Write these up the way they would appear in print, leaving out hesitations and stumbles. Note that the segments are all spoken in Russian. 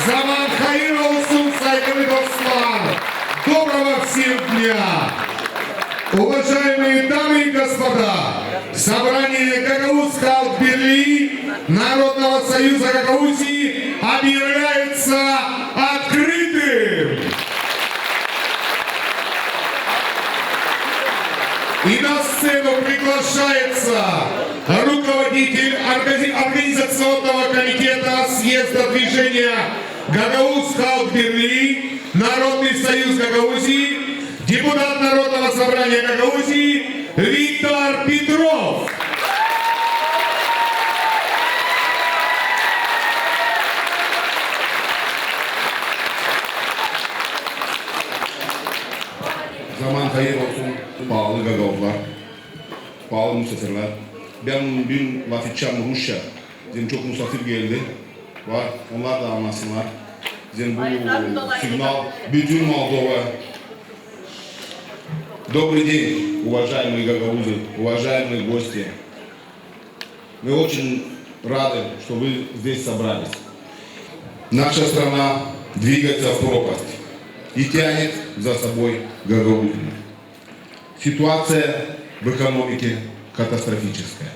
Zaman hayır olsun saygılı dostlar. Доброго всем дня! Уважаемые дамы и господа, собрание Гагаузского Берлин Народного союза Гагаузии объявляется открытым. И на сцену приглашается руководитель организационного комитета съезда движения Гагаузского Берлин Народный союз Гагаузии, депутат Народного собрания Гагаузии Виктор Петров. Zaman hayır olsun pahalı Gagauzlar, pahalı misafirler. Ben bugün vakitçam Rusya, bizim çok misafir geldi. Var, onlar da anlasınlar. Bizim bu сигнал bütün Молдова. Добрый день, уважаемые гагаузы, уважаемые гости. Мы очень рады, что вы здесь собрались. Наша страна двигается в пропасть и тянет за собой Гагаузию. Ситуация в экономике катастрофическая.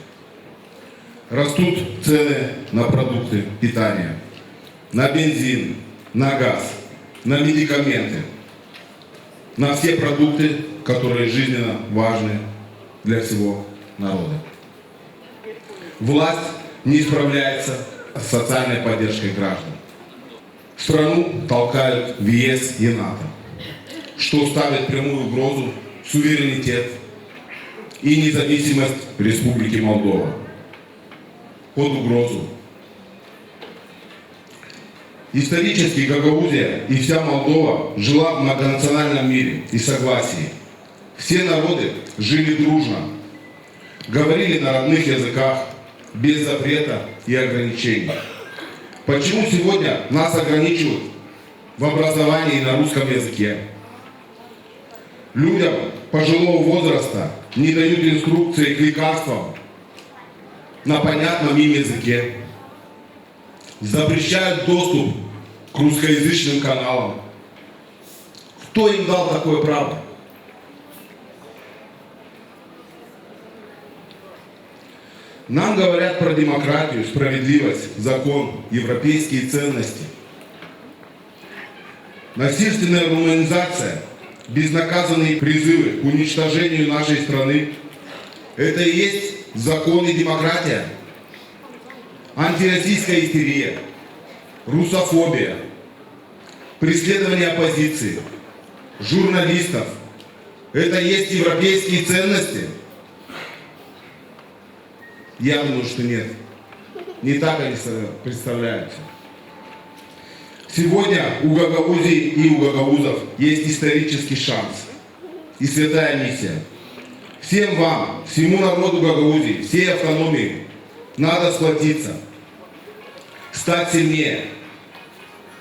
Растут цены на продукты питания, на бензин, на газ, на медикаменты, на все продукты, которые жизненно важны для всего народа. Власть не справляется с социальной поддержкой граждан. Страну толкают в ЕС и НАТО, что ставит прямую угрозу суверенитет и независимость Республики Молдова под угрозу. Исторически Гагаузия и вся Молдова жила в многонациональном мире и согласии. Все народы жили дружно, говорили на родных языках, без запрета и ограничений. Почему сегодня нас ограничивают в образовании на русском языке? Людям пожилого возраста не дают инструкции к лекарствам на понятном им языке. Запрещают доступ к русскоязычным каналам. Кто им дал такое право? Нам говорят про демократию, справедливость, закон, европейские ценности. Насильственная руманизация, безнаказанные призывы к уничтожению нашей страны – это и есть закон и демократия. Антироссийская истерия, русофобия, преследование оппозиции, журналистов – это и есть европейские ценности? Я думаю, что нет. Не так они представляются. Сегодня у Гагаузии и у гагаузов есть исторический шанс и святая миссия. Всем вам, всему народу Гагаузии, всей автономии надо сплотиться, стать сильнее,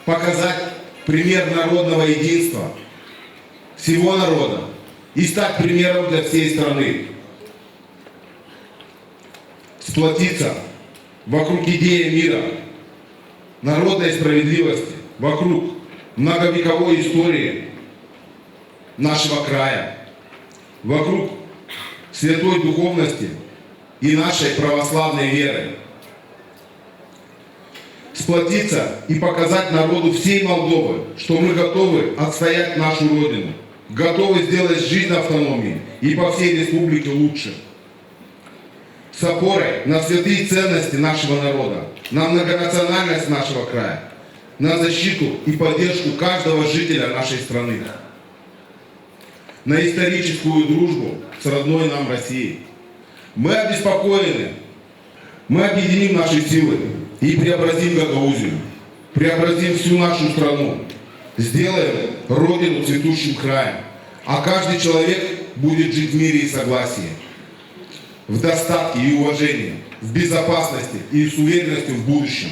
показать пример народного единства всего народа и стать примером для всей страны. Сплотиться вокруг идеи мира, народной справедливости, вокруг многовековой истории нашего края, вокруг святой духовности и нашей православной веры. Сплотиться и показать народу всей Молдовы, что мы готовы отстоять нашу Родину, готовы сделать жизнь автономии и по всей республике лучше. С опорой на святые ценности нашего народа, на многонациональность нашего края, на защиту и поддержку каждого жителя нашей страны, на историческую дружбу с родной нам Россией. Мы обеспокоены, мы объединим наши силы и преобразим Гагаузию, преобразим всю нашу страну, сделаем Родину цветущим краем, а каждый человек будет жить в мире и согласии, в достатке и уважении, в безопасности и с уверенностью в будущем.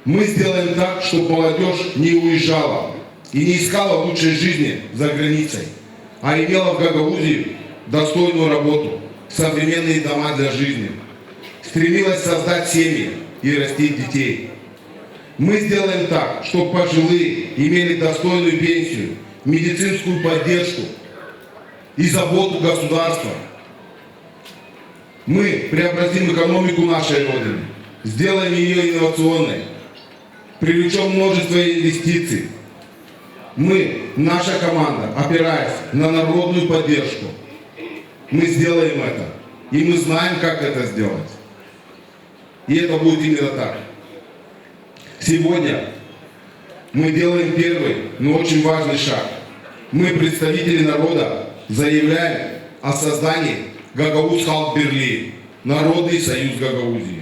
Мы сделаем так, чтобы молодежь не уезжала и не искала лучшей жизни за границей, а имела в Гагаузии достойную работу, современные дома для жизни, стремилась создать семьи и растить детей. Мы сделаем так, чтобы пожилые имели достойную пенсию, медицинскую поддержку и заботу государства. Мы преобразим экономику нашей Родины, сделаем ее инновационной, привлечем множество инвестиций. Мы, наша команда, опираясь на народную поддержку, мы сделаем это. И мы знаем, как это сделать. И это будет именно так. Сегодня мы делаем первый, но очень важный шаг. Мы, представители народа, заявляем о создании Гагауз Халк Бирлии, Народный союз Гагаузии.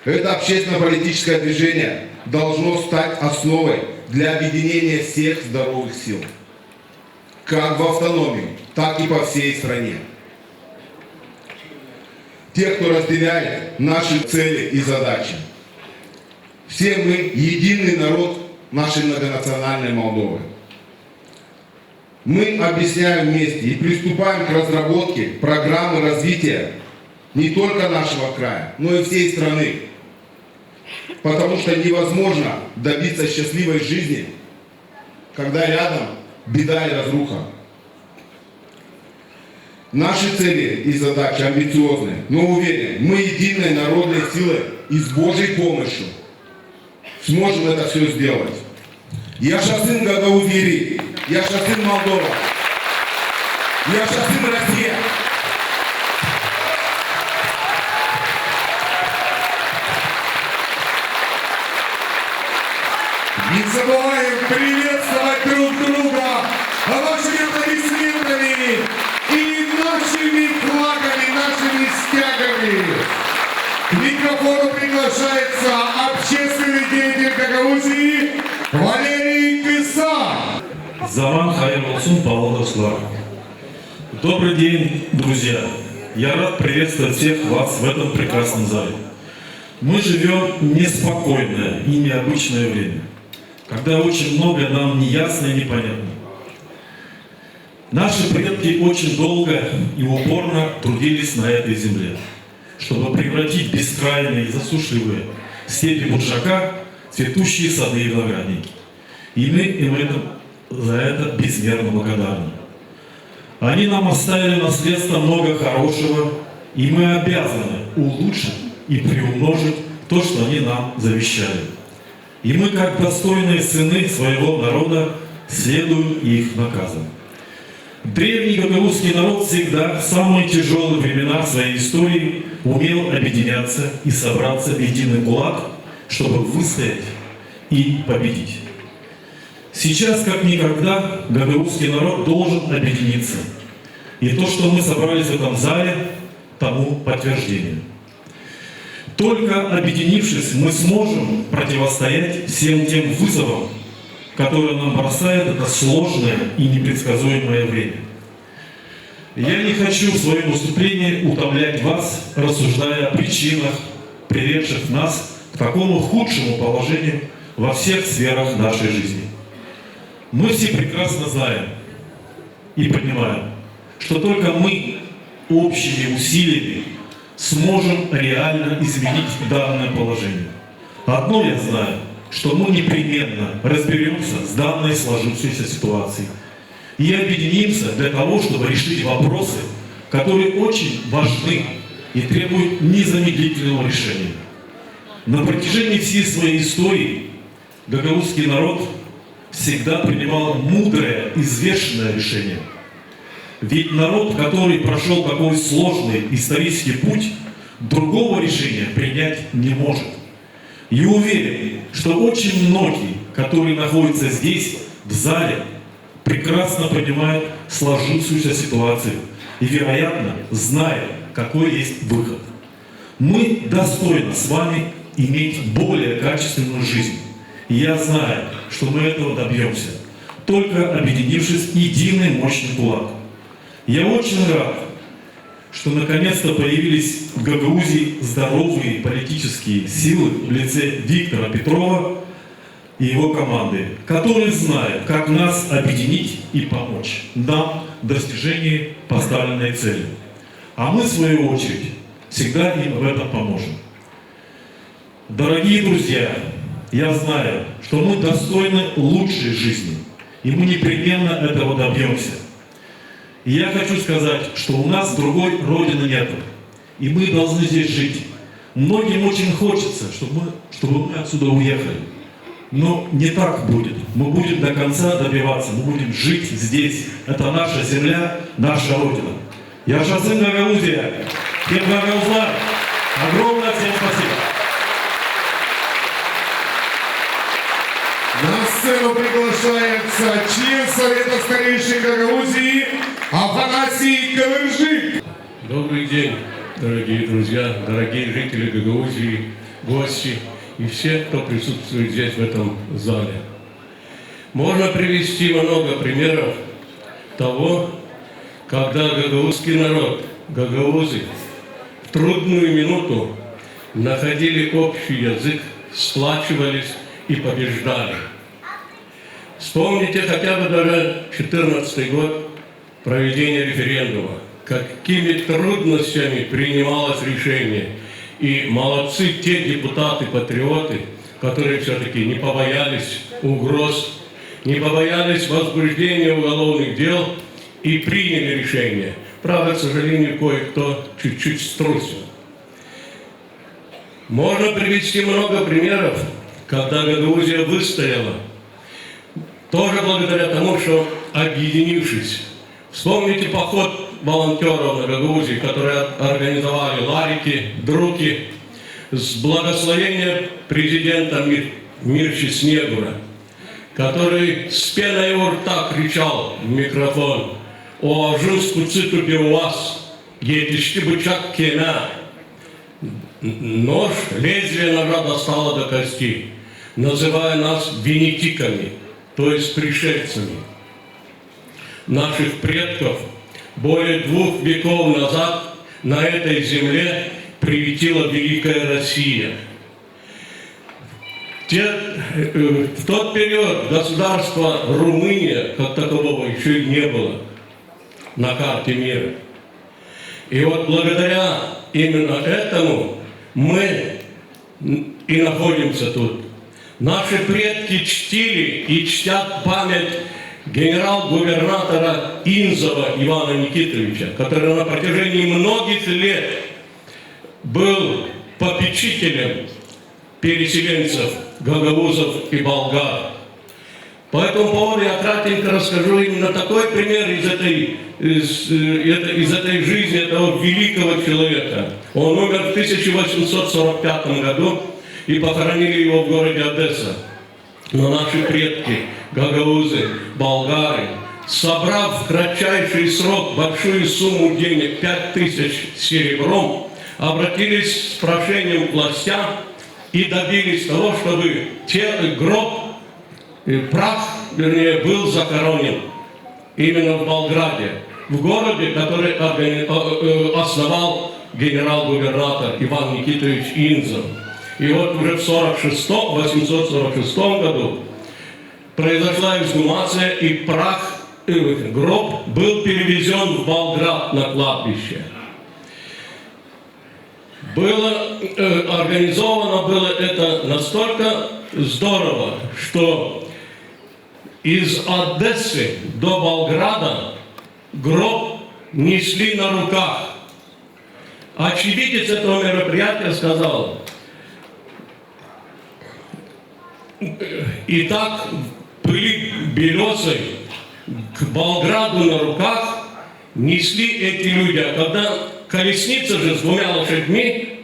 Это общественно-политическое движение должно стать основой для объединения всех здоровых сил, как в автономии, так и по всей стране. Те, кто разделяет наши цели и задачи. Все мы единый народ нашей многонациональной Молдовы. Мы объясняем вместе и приступаем к разработке программы развития не только нашего края, но и всей страны. Потому что невозможно добиться счастливой жизни, когда рядом беда и разруха. Наши цели и задачи амбициозны, но уверен, мы единой народной силой и с Божьей помощью сможем это все сделать. Я шасын Гагаузии, я шасын Молдова, я шасын Россия. Не забываем приветствовать друг друга вашими аплодисментами и нашими флагами, нашими стягами. К микрофону приглашается общественный деятель Гагаузии Валерий Кыса. Заман Хайрулсун Павловслав. Добрый день, друзья! Я рад приветствовать всех вас в этом прекрасном зале. Мы живем в неспокойное и необычное время, когда очень многое нам неясно и непонятно. Наши предки очень долго и упорно трудились на этой земле, чтобы превратить бескрайние и засушливые степи Буржака в цветущие сады и виноградники. И мы им за это безмерно благодарны. Они нам оставили наследство много хорошего, и мы обязаны улучшить и приумножить то, что они нам завещали. И мы, как достойные сыны своего народа, следуем их наказам. Древний гагаузский народ всегда в самые тяжелые времена своей истории умел объединяться и собраться в единый кулак, чтобы выстоять и победить. Сейчас, как никогда, гагаузский народ должен объединиться. И то, что мы собрались в этом зале, тому подтверждение. Только объединившись, мы сможем противостоять всем тем вызовам, которые нам бросает это сложное и непредсказуемое время. Я не хочу в своем выступлении утомлять вас, рассуждая о причинах, приведших нас к такому худшему положению во всех сферах нашей жизни. Мы все прекрасно знаем и понимаем, что только мы общими усилиями сможем реально изменить данное положение. Одно я знаю, что мы непременно разберемся с данной сложившейся ситуацией и объединимся для того, чтобы решить вопросы, которые очень важны и требуют незамедлительного решения. На протяжении всей своей истории гагаузский народ всегда принимал мудрое и взвешенное решение. Ведь народ, который прошел такой сложный исторический путь, другого решения принять не может. И уверен, что очень многие, которые находятся здесь, в зале, прекрасно понимают сложившуюся ситуацию и, вероятно, знают, какой есть выход. Мы достойны с вами иметь более качественную жизнь. И я знаю, что мы этого добьемся, только объединившись в единый мощный кулак. Я очень рад, что наконец-то появились в Гагаузии здоровые политические силы в лице Виктора Петрова и его команды, которые знают, как нас объединить и помочь нам в достижении поставленной цели. А мы, в свою очередь, всегда им в этом поможем. Дорогие друзья, я знаю, что мы достойны лучшей жизни, и мы непременно этого добьемся. И я хочу сказать, что у нас другой родины нет, и мы должны здесь жить. Многим очень хочется, чтобы мы отсюда уехали. Но не так будет. Мы будем до конца добиваться, мы будем жить здесь. Это наша земля, наша Родина. Я Шацин Гагаузия, Кем Гагаузлар. Огромное всем спасибо. На сцену приглашается член Совета старейшин Гагаузии Афанасий Калыржик. Добрый день, дорогие друзья, дорогие жители Гагаузии, гости и все, кто присутствует здесь, в этом зале. Можно привести много примеров того, когда гагаузский народ, гагаузы, в трудную минуту находили общий язык, сплачивались и побеждали. Вспомните хотя бы даже 2014 год проведения референдума, какими трудностями принималось решение. И молодцы те депутаты-патриоты, которые все-таки не побоялись угроз, не побоялись возбуждения уголовных дел и приняли решение. Правда, к сожалению, кое-кто чуть-чуть струсил. Можно привести много примеров, когда Гагаузия выстояла, тоже благодаря тому, что объединившись. Вспомните поход волонтеров на Гагаузии, которые организовали Ларики, Друки, с благословения президента Мирчи Снегура, который с пеной у рта кричал в микрофон: «О, жинску циту вас, етишки бычак кена». Нож, лезвие ножа достало до кости, называя нас венетиками, то есть пришельцами. Наших предков более 2 веков назад на этой земле приютила Великая Россия. В тот период государства Румыния как такового еще и не было на карте мира. И вот благодаря именно этому мы и находимся тут. Наши предки чтили и чтят память генерал-губернатора Инзова Ивана Никитовича, который на протяжении многих лет был попечителем переселенцев, гагаузов и болгар. По этому поводу я кратенько расскажу именно такой пример из этой жизни этого великого человека. Он умер в 1845 году, и похоронили его в городе Одесса. Но наши предки, гагаузы, болгары, собрав в кратчайший срок большую сумму денег, 5000 серебром, обратились с прошением к властям и добились того, чтобы прах, был захоронен именно в Болграде, в городе, который основал генерал-губернатор Иван Никитович Инзов. И вот уже в 846 году произошла эксгумация, и гроб был перевезен в Болград на кладбище. Организовано было это настолько здорово, что из Одессы до Болграда гроб несли на руках. Очевидец этого мероприятия сказал: и так пыли белесой к Болграду на руках несли эти люди. А когда колесница же с 2 лошадьми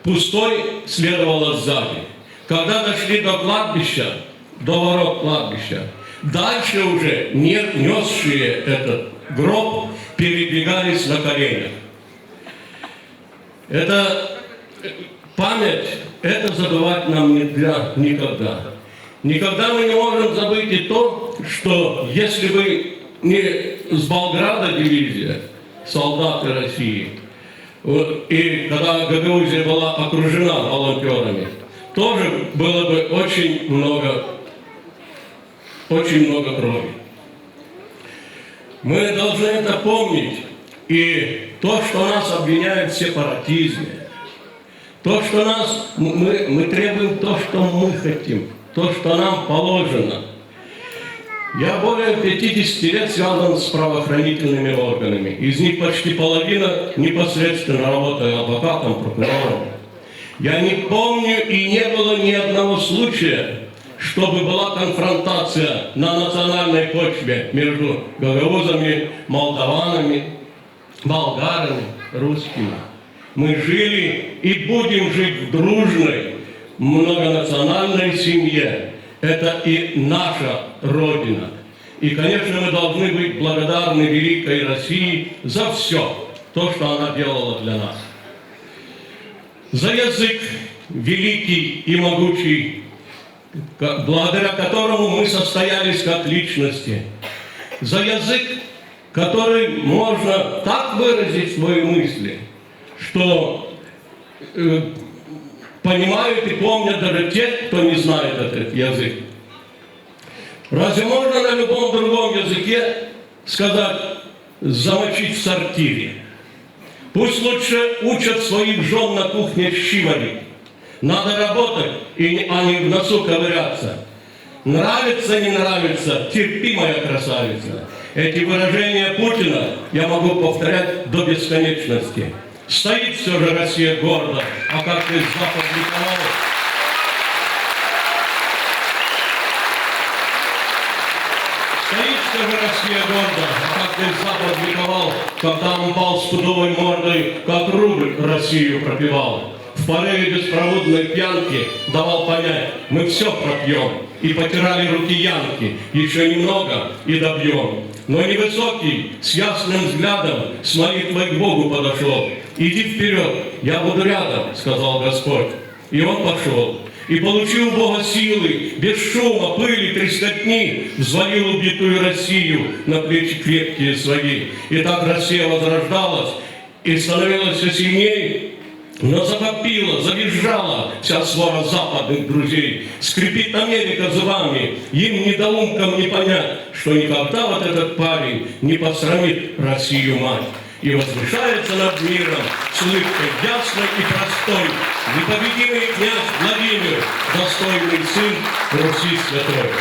пустой следовала сзади. Когда дошли до кладбища, до ворот кладбища, дальше уже несшие этот гроб передвигались на коленях. Это память, это забывать нам нельзя никогда. Никогда мы не можем забыть и то, что если бы не с Болграда дивизия, солдаты России, и когда Гагаузия была окружена волонтерами, тоже было бы очень много крови. Мы должны это помнить. И то, что нас обвиняют в сепаратизме, То, что мы требуем то, что мы хотим, то, что нам положено. Я более 50 лет связан с правоохранительными органами. Из них почти половина непосредственно работаю адвокатом, прокурором. Я не помню и не было ни одного случая, чтобы была конфронтация на национальной почве между гагаузами, молдаванами, болгарами, русскими. Мы жили и будем жить в дружной, многонациональной семье. Это и наша Родина. И, конечно, мы должны быть благодарны великой России за все то, что она делала для нас. За язык великий и могучий, благодаря которому мы состоялись как личности. За язык, который можно так выразить свои мысли, что понимают и помнят даже те, кто не знает этот язык. Разве можно на любом другом языке сказать «замочить в сортире»? Пусть лучше учат своих жен на кухне щи варить. Надо работать, а не в носу ковыряться. Нравится, не нравится, терпи, моя красавица. Эти выражения Путина я могу повторять до бесконечности. Стоит все же Россия гордо, а как из западных каналов. Стоит все же Россия гордо, а как из Запад вековал, когда он упал с пудовой мордой, как рубль Россию пропивал. В порыве беспроводной пьянки давал понять, мы все пропьем. И потирали руки янки, еще немного и добьем. Но невысокий, с ясным взглядом, с молитвой к Богу подошел. Иди вперед, я буду рядом, сказал Господь. И он пошел. И получил Бога силы, без шума, пыли, трескотни, взвалил убитую Россию на плечи крепкие свои. И так Россия возрождалась и становилась все сильнее. Но завопила, завизжала вся свора западных друзей. Скрипит Америка зубами, им недоумкам не понять, что никогда вот этот парень не посрамит Россию мать. И возвышается над миром с улыбкой ясной и простой непобедимый князь Владимир, достойный сын Руси святой.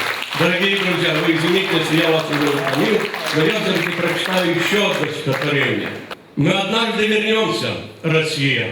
Дорогие друзья, вы извините, если я вас не утомил, но я все-таки прочитаю еще одно стихотворение. Мы однажды вернемся, Россия,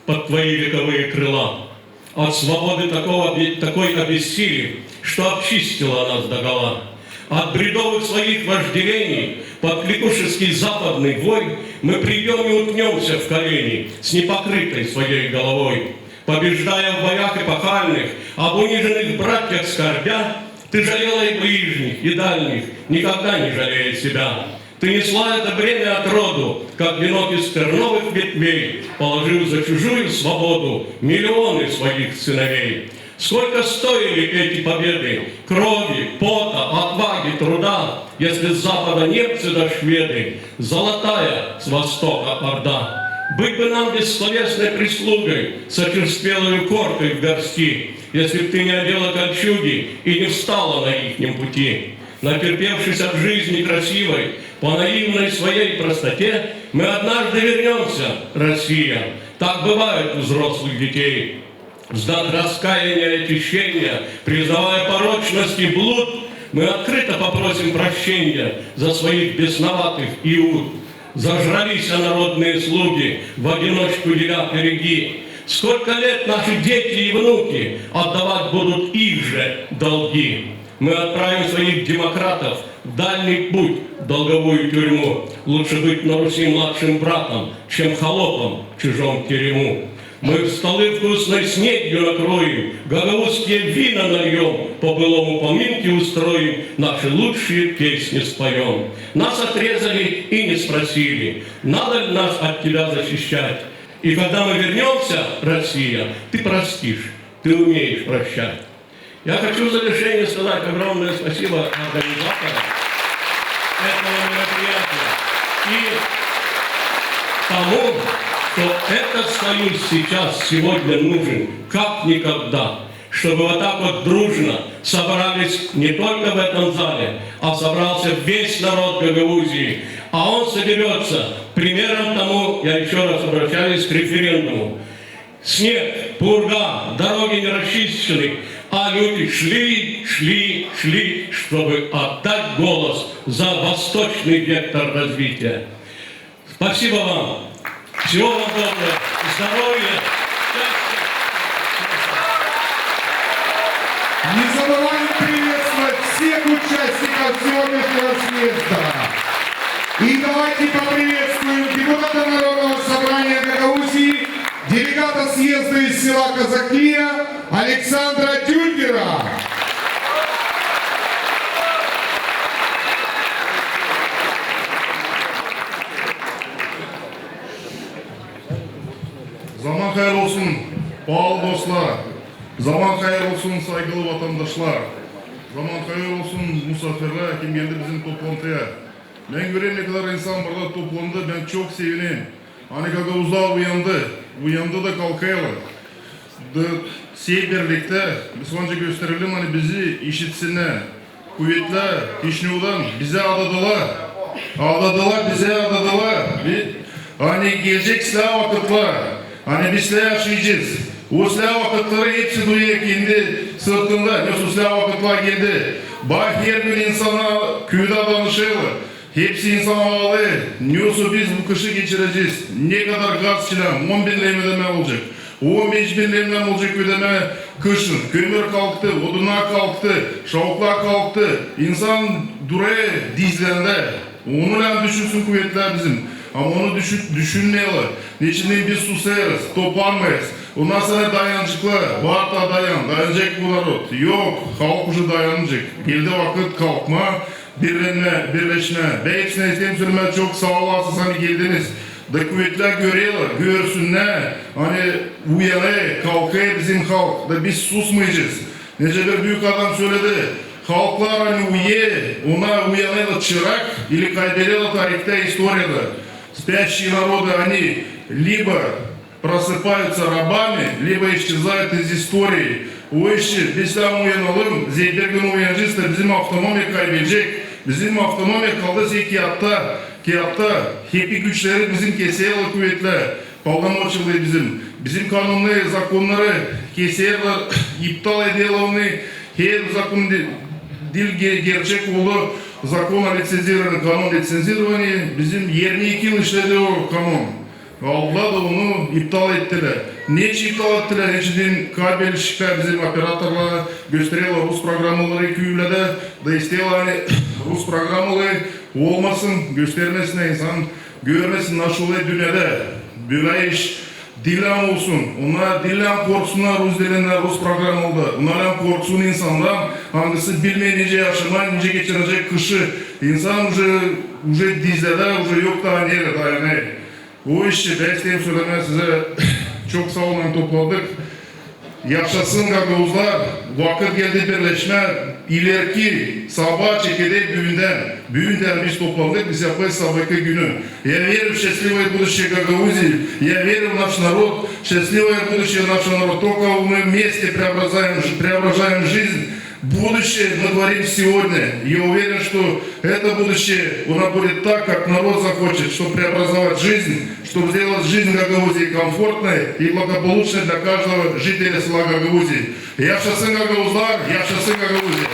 под твои вековые крыла. От свободы такой обессилий, что обчистила нас догола. От бредовых своих вожделений, под кликушеский западный вой, мы придем и утнемся в колени с непокрытой своей головой. Побеждая в боях эпохальных, об униженных братьях скорбя, ты жалела и ближних, и дальних, никогда не жалея себя. Ты несла это бремя от роду, как венок из терновых ветвей, положив за чужую свободу миллионы своих сыновей. Сколько стоили эти победы, крови, пота, отваги, труда, если с запада немцы да шведы, золотая с востока орда. Быть бы нам бессловесной прислугой, сочерствелою коркой в горсти, если б ты не одела кольчуги и не встала на ихнем пути. Натерпевшись от жизни красивой, по наивной своей простоте, мы однажды вернемся, Россия. Так бывает у взрослых детей. В знак раскаяния и очищения, признавая порочность и блуд, мы открыто попросим прощения за своих бесноватых иуд. Зажрались народные слуги, в одиночку деля береги. Сколько лет наши дети и внуки отдавать будут их же долги. Мы отправим своих демократов в дальний путь, в долговую тюрьму. Лучше быть на Руси младшим братом, чем холопом в чужом терему. Мы столы вкусной снедью накроем, гагаузские вина нальем, по былому поминке устроим, наши лучшие песни споем. Нас отрезали и не спросили, надо ли нас от тебя защищать. И когда мы вернемся, Россия, ты простишь, ты умеешь прощать. Я хочу в завершение сказать огромное спасибо организаторам этого мероприятия и тому, что этот союз сейчас, сегодня нужен как никогда, чтобы вот так вот дружно собрались не только в этом зале, а собрался весь народ Гагаузии, а он соберется. Примером тому, я еще раз обращаюсь к референдуму. снег, пурга, дороги не расчищены, а люди шли, чтобы отдать голос за восточный вектор развития. Спасибо вам. Всего вам доброго. Здоровья. Не забываем приветствовать всех участников сегодняшнего съезда. И давайте поприветствуем депутата Народного собрания Гагаузии, делегата съезда из села Казакия Александра Тюльгера. Zaman hayır olsun, bağlı dostlar. Zaman hayır olsun, saygılı vatandaşlar. Zaman hayır olsun, misafirler, kim geldi bizim toplantıya. Ben göreyim ne kadar insan burada toplandı, ben çok sevineyim. Hani Gagavuzlar uyandı da kalkayalım. Sey birlikte, biz önce gösterelim hani bizi işitsinler. Kuvvetler, Kişneu'dan bize adadılar. Bize adadılar. Hani gelecek silah vakitler. Hani biz silah yaşayacağız. O silah vakitleri hepsi duyuyor kendi sırtında. Nasıl silah vakitler geldi. Bak her gün insana köyde danışıyorlar. Hepsi insan ağlıyor. Nasıl biz bu kışı geçireceğiz? Ne kadar gaz çilem? 10 bin lira ödeme olacak. 15 bin lira olacak ödeme kışın. Kömür kalktı, odunlar kalktı, şavuklar kalktı. İnsan duruyor dizlerinde. Onu düşünsün kuvvetler bizim. Ama onu düşünmeyelim. Niçin biz susarız, toparmayız. Ondan sonra dayanıcılıkla, var da dayanacak bu narod. Yok, halk уже dayanacak. Geldi vakit kalkma, birleşme. Ben hepsine istedim söylemeye çok sağ olasınız hani geldiniz. Da kuvvetler görsünler. Hani uyanı, kalkıyor bizim halk. Da biz susmayacağız. Nece bir büyük adam söyledi. Halklar hani ona uyanıyla çırak или kaybediyorlar tarihte, историяда. Спящие народы, они либо просыпаются рабами, либо исчезают из истории. O işi biz de uyanalım, zeydergin uyanacağız da bizim автономия kaybedecek. Bizim автономия kaldı kiyatta, hepi güçleri bizim keseyle kuvvetler. Полномочия bizim kanunlu zakonları keseyle iptal ediyorlar. Her zakon dil gerçek oldu. Закон о лицензировании, канун лицензирования, bizim 22 yıl işledi o kanun. Aldılar da onu iptal ettiler. Niçin iptal ettiler? Niçin kabel ışıklar bizim operatörler gösteriyorlar Rus programları köylerde da istiyorlar hani Rus programları olmasın, göstermesin insan görmesin nasıl oluyor dünyada. Böyle iş dilan olsun. Onlar dilan korkusunlar Rus dilinden Rus program oldu. Onlardan korksun insandan hangisi bilmeyince yaşamayı nice geçirecek kışı. İnsan уже dizlerde yok daha nereye dayanıyor. O işi ben isteyeyim söylemeye size çok sağ olun topladık. Yaşasın Gagavuzlar, vakit geldi birleşme, ileriki sabah çekirdeği büyünden biz toplandık, biz yapayız sabahki günü. Я верю в счастливое будущее Гагаузии, я верю в наш народ, счастливое будущее нашего народа. Только мы вместе преображаем жизнь. Будущее мы творим сегодня. Я уверен, что это будущее, оно будет так, как народ захочет, чтобы преобразовать жизнь, чтобы сделать жизнь Гагаузии комфортной и благополучной для каждого жителя села Гагаузии. Я шоссе Гагаузлар, я шоссе Гагаузии.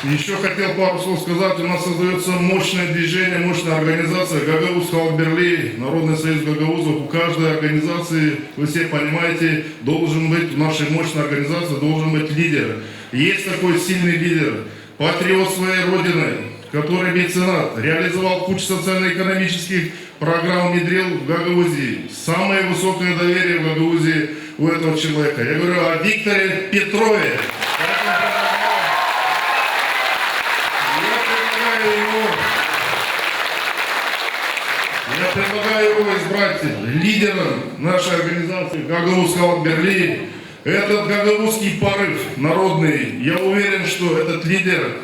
Еще хотел пару слов сказать. У нас создается мощное движение, мощная организация Гагауз Халкберли, Народный союз гагаузов. У каждой организации, вы все понимаете, должен быть, в нашей мощной организации должен быть лидер. Есть такой сильный лидер, патриот своей родины, который меценат, реализовал кучу социально-экономических программ, внедрил в Гагаузии. Самое высокое доверие в Гагаузии у этого человека. Я говорю о Викторе Петрове. Я предлагаю его избрать лидером нашей организации Гагауз Халкберли. Этот гагаузский порыв народный, я уверен, что этот лидер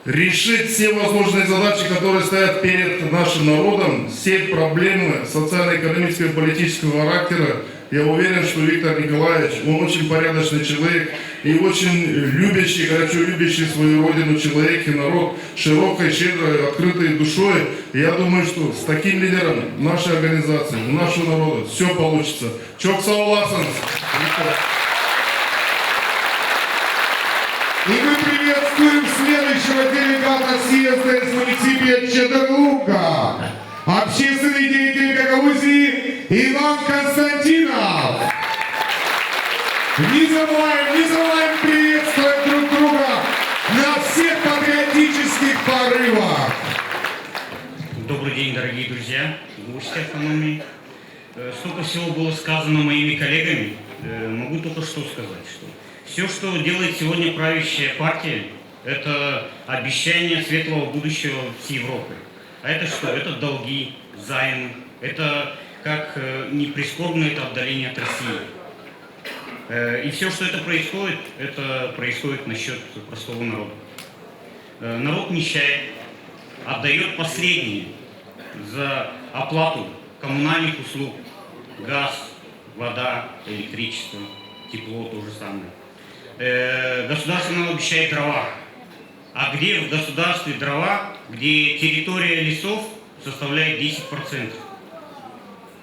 решит все возможные задачи, которые стоят перед нашим народом, все проблемы социально-экономического и политического характера, Я уверен, что Виктор Николаевич, он очень порядочный человек и очень любящий, горячо любящий свою родину человек и народ, широкой, щедрой, открытой душой. И я думаю, что с таким лидером нашей организации, у нашего народа все получится. Чок сау И мы приветствуем следующего делегата съезда из муниципия Чедерлуга, общественный деятель Гагаузии Иван Константинов. Не забываем приветствовать друг друга на всех патриотических порывах. Добрый день, дорогие друзья, гости автономии. Столько всего было сказано моими коллегами. Могу только что сказать, что все, что делает сегодня правящая партия, это обещание светлого будущего с Европой. А это что? Это долги, займы. Это, как ни прискорбно, это отдаление от России. И все, что это происходит насчет простого народа. Народ нищает, отдает последние за оплату коммунальных услуг. Газ, вода, электричество, тепло, то же самое. Государство нам обещает дрова. А где в государстве дрова, где территория лесов составляет 10%?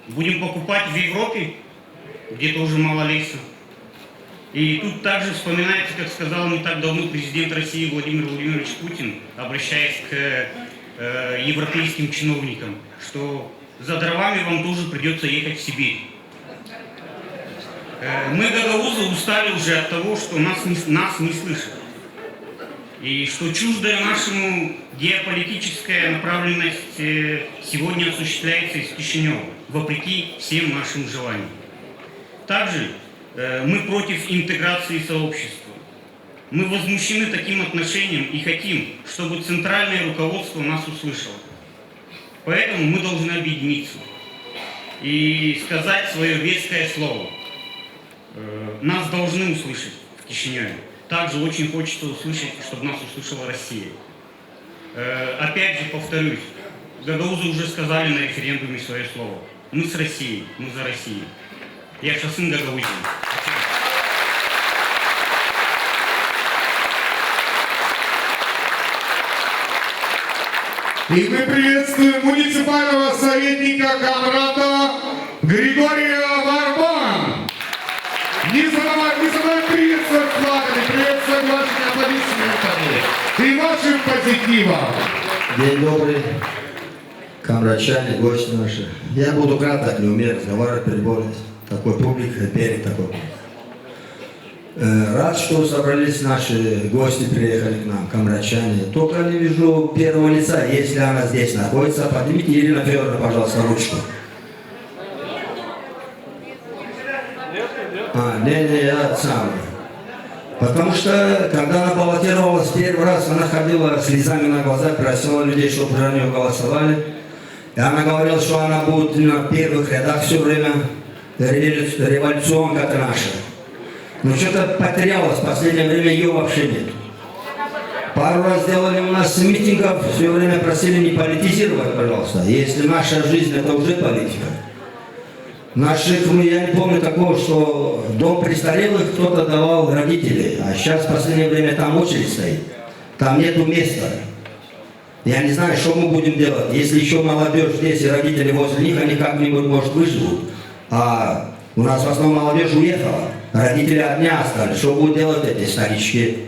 Будем покупать в Европе, где тоже мало леса. И тут также вспоминается, как сказал не так давно президент России Владимир Владимирович Путин, обращаясь к европейским чиновникам, что за дровами вам тоже придется ехать в Сибирь. Мы, гагаузы, устали уже от того, что нас не слышат. И что чуждая нашему геополитическая направленность сегодня осуществляется из Кишинева, вопреки всем нашим желаниям. Также мы против интеграции сообщества. Мы возмущены таким отношением и хотим, чтобы центральное руководство нас услышало. Поэтому мы должны объединиться и сказать свое веское слово. Нас должны услышать в Кишиневе. Также очень хочется услышать, чтобы нас услышала Россия. Опять же повторюсь, гагаузы уже сказали на референдуме свое слово. Мы с Россией, мы за Россию. Я сын Гагаузии. И мы приветствуем муниципального советника Камрата Григория Варбан. Не забываем приветствовать флагами, приветствовать вашими аплодисментами и вашим позитивом. День добрый, камрадчане, гости наши. Я буду краток, не умею разговаривать, переборать такой публикой, перед такой. Рад, что собрались наши гости, приехали к нам, камрадчане. Только не вижу первого лица, если она здесь находится. Поднимите, Ирина Федоровна, пожалуйста, ручку. Не, я сам. Потому что, когда она баллотировалась первый раз, она ходила слезами на глазах, просила людей, чтобы за нее голосовали. И она говорила, что она будет на первых рядах все время, революционка наша. Но что-то потерялось, в последнее время ее вообще нет. Пару раз делали у нас митингов, все время просили не политизировать, пожалуйста. Если наша жизнь, это уже политика. Я не помню такого, что дом престарелых кто-то давал родителей, а сейчас в последнее время там очередь стоит. Там нету места. Я не знаю, что мы будем делать. Если еще молодежь здесь и родители возле них, они как-нибудь, может, выживут. А у нас в основном молодежь уехала. Родители одни остались. Что будут делать эти старички?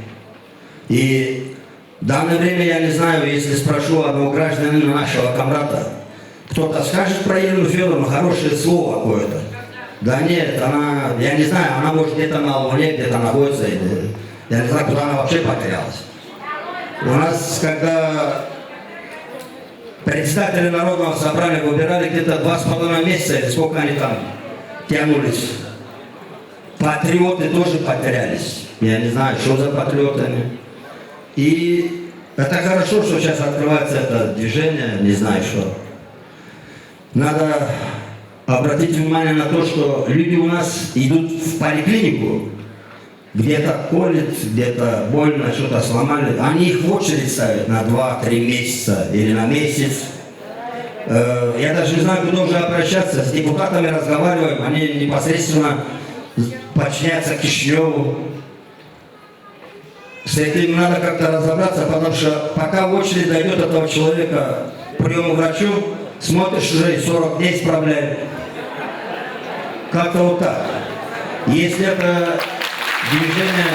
И в данное время, я не знаю, если спрошу одного гражданина нашего Камрата, кто-то скажет про Ирину Федоровну хорошее слово какое-то. Да нет, она, я не знаю, она может где-то на Луне, где-то находится. Я не знаю, куда она вообще потерялась. У нас, когда председатели Народного собрания выбирали где-то 2,5 месяца, или сколько они там тянулись, патриоты тоже потерялись. Я не знаю, что за патриотами. И это хорошо, что сейчас открывается это движение, не знаю что. Надо обратить внимание на то, что люди у нас идут в поликлинику, где-то колят, где-то больно, что-то сломали. Они их в очередь ставят на 2-3 месяца или на месяц. Я даже не знаю, куда уже обращаться. С депутатами разговариваем, они непосредственно подчиняются Кишиневу. С этим надо как-то разобраться, потому что пока в очередь дойдет этого человека к приему врачу, смотришь, уже 40 дней исправляет. Как-то вот так. Если это движение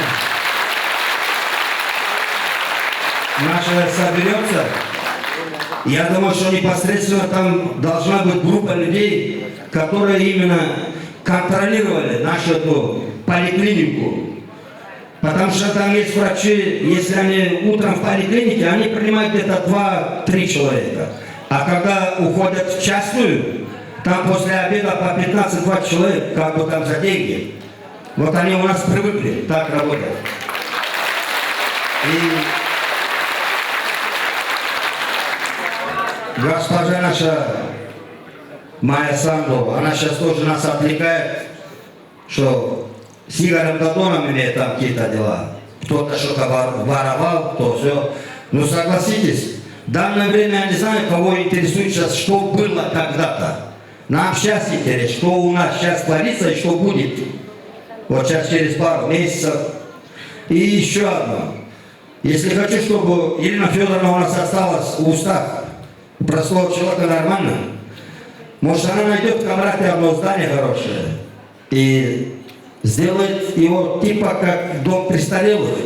наше соберется, я думаю, что непосредственно там должна быть группа людей, которые именно контролировали нашу эту поликлинику. Потому что там есть врачи, если они утром в поликлинике, они принимают где-то 2-3 человека. А когда уходят в частную, там после обеда по 15-20 человек, как бы там за деньги. Вот они у нас привыкли так работать. И госпожа наша Майя Санду, она сейчас тоже нас отвлекает, что с Игорем Додоном имеет там какие-то дела. Кто-то что-то воровал, кто все. Но согласитесь, в данное время я не знаю, кого интересует сейчас, что было когда-то. Нам сейчас интересно, что у нас сейчас творится и что будет. Вот сейчас через пару месяцев. И еще одно. Если хочу, чтобы Елена Федоровна у нас осталась в устах простого человека нормально, может, она найдет в Камрате одно здание хорошее и сделает его типа как дом престарелых.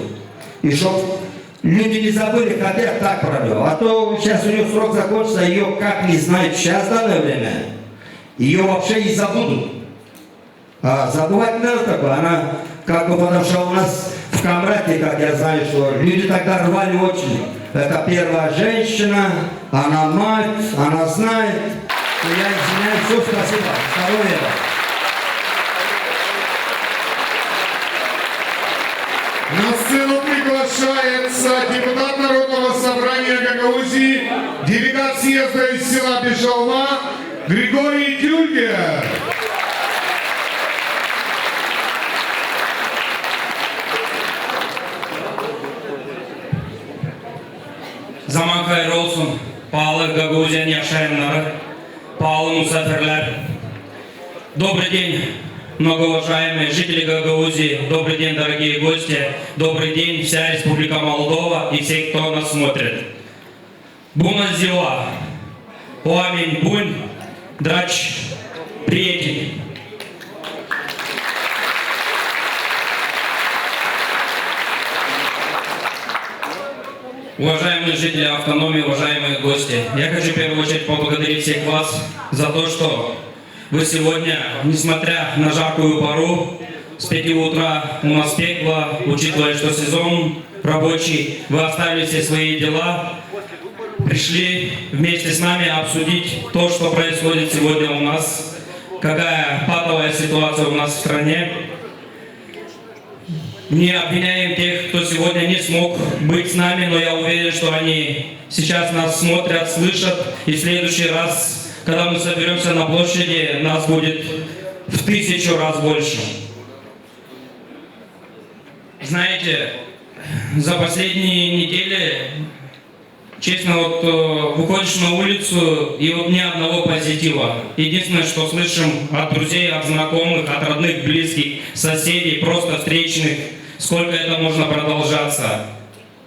И чтоб люди не забыли, хотя так про нее. А то сейчас у нее срок закончится, ее как не знают сейчас в данное время. Ее вообще и забудут. А забывать не надо такое. Она как бы, потому что у нас в Камрате, как я знаю, что люди тогда рвали очень. Это первая женщина, она мать, она знает. И я извиняюсь, все, спасибо. Здоровья. На сцену приглашается депутат Народного собрания Гагаузии, делегат съезда из села Бешалма Григорий Тюльгер. Zaman hayırlı olsun. Pahalı Гагаузиян yaşayanları, pahalı musafirler. Добрый день, многоуважаемые жители Гагаузии. Добрый день, дорогие гости. Добрый день, вся Республика Молдова и все, кто нас смотрит. Bună ziua, oameni buni, dragi prieteni. Уважаемые жители автономии, уважаемые гости, я хочу в первую очередь поблагодарить всех вас за то, что вы сегодня, несмотря на жаркую пару, с 5 утра у нас пекло, учитывая, что сезон рабочий, вы оставили все свои дела, пришли вместе с нами обсудить то, что происходит сегодня у нас, какая патовая ситуация у нас в стране. Не обвиняем тех, кто сегодня не смог быть с нами, но я уверен, что они сейчас нас смотрят, слышат, и в следующий раз, когда мы соберемся на площади, нас будет в 1000 раз больше. Знаете, за последние недели, честно, вот выходишь на улицу, и вот ни одного позитива. Единственное, что слышим от друзей, от знакомых, от родных, близких, соседей, просто встречных, сколько это можно продолжаться.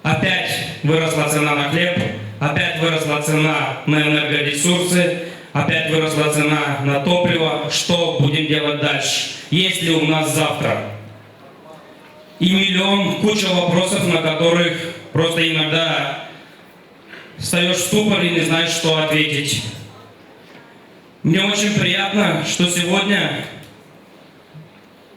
Опять выросла цена на хлеб, опять выросла цена на энергоресурсы, опять выросла цена на топливо. Что будем делать дальше? Есть ли у нас завтра? И куча вопросов, на которых просто иногда встаешь в ступор и не знаешь, что ответить. Мне очень приятно, что сегодня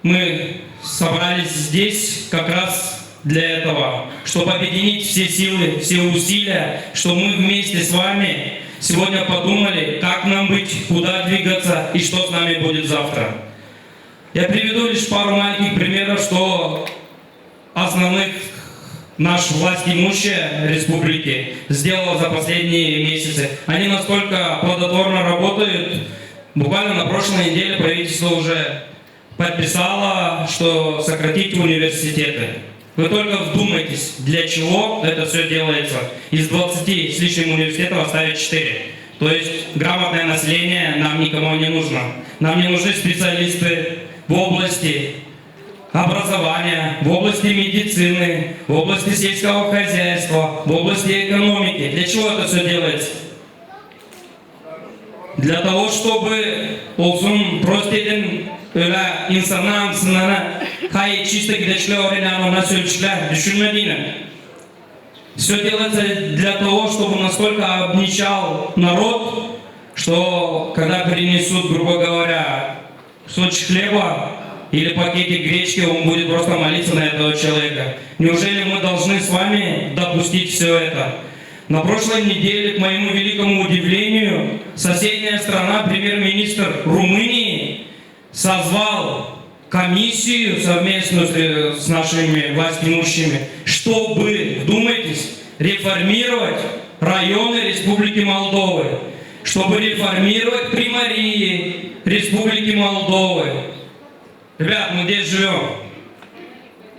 мы собрались здесь как раз для этого, чтобы объединить все силы, все усилия, что мы вместе с вами сегодня подумали, как нам быть, куда двигаться и что с нами будет завтра. Я приведу лишь пару маленьких примеров, что основных наш власть имущая республики сделала за последние месяцы. Они настолько плодотворно работают. Буквально на прошлой неделе правительство уже подписало, что сократить университеты. Вы только вдумайтесь, для чего это все делается. Из 20 с лишним университетов оставить 4. То есть грамотное население нам никому не нужно. Нам не нужны специалисты в области образования, в области медицины, в области сельского хозяйства, в области экономики. Для чего это все делается? Для того, чтобы olsun простеден insanlar sınana hayır чисто гидечле оренано на сельчле düşünmediğini. Все делается для того, чтобы настолько обнищал народ, что когда принесут, грубо говоря, кусочек хлеба или пакетик гречки, он будет просто молиться на этого человека. Неужели мы должны с вами допустить все это? На прошлой неделе, к моему великому удивлению, соседняя страна, премьер-министр Румынии, созвал комиссию совместно с нашими властимущими, чтобы, вдумайтесь, реформировать районы Республики Молдовы, чтобы реформировать примарии Республики Молдовы. Ребят, мы здесь живем.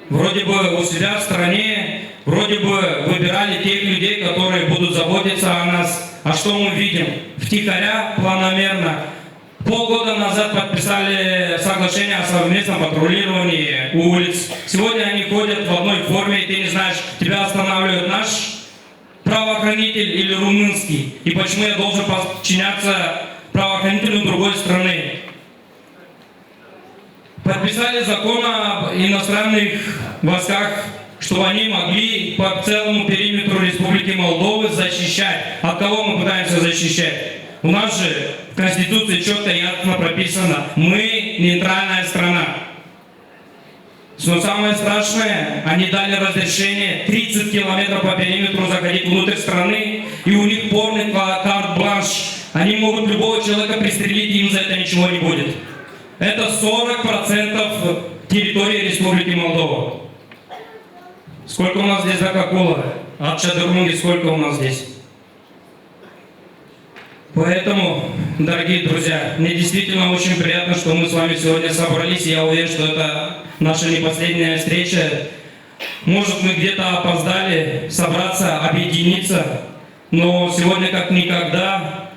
Вроде бы у себя в стране, вроде бы выбирали тех людей, которые будут заботиться о нас. А что мы видим? Втихаря, планомерно. Полгода назад подписали соглашение о совместном патрулировании улиц. Сегодня они ходят в одной форме, и ты не знаешь, тебя останавливает наш правоохранитель или румынский. И почему я должен подчиняться правоохранителю другой страны? Подписали закон об иностранных войсках, чтобы они могли по целому периметру Республики Молдовы защищать. От кого мы пытаемся защищать? У нас же в Конституции четко и ясно прописано: мы нейтральная страна. Но самое страшное, они дали разрешение 30 километров по периметру заходить внутрь страны, и у них полный карт-бланш. Они могут любого человека пристрелить, и им за это ничего не будет. Это 40% территории Республики Молдова. Сколько у нас здесь Кока-Кола? От Чадырмунги сколько у нас здесь? Поэтому, дорогие друзья, мне действительно очень приятно, что мы с вами сегодня собрались. Я уверен, что это наша не последняя встреча. Может, мы где-то опоздали собраться, объединиться, но сегодня как никогда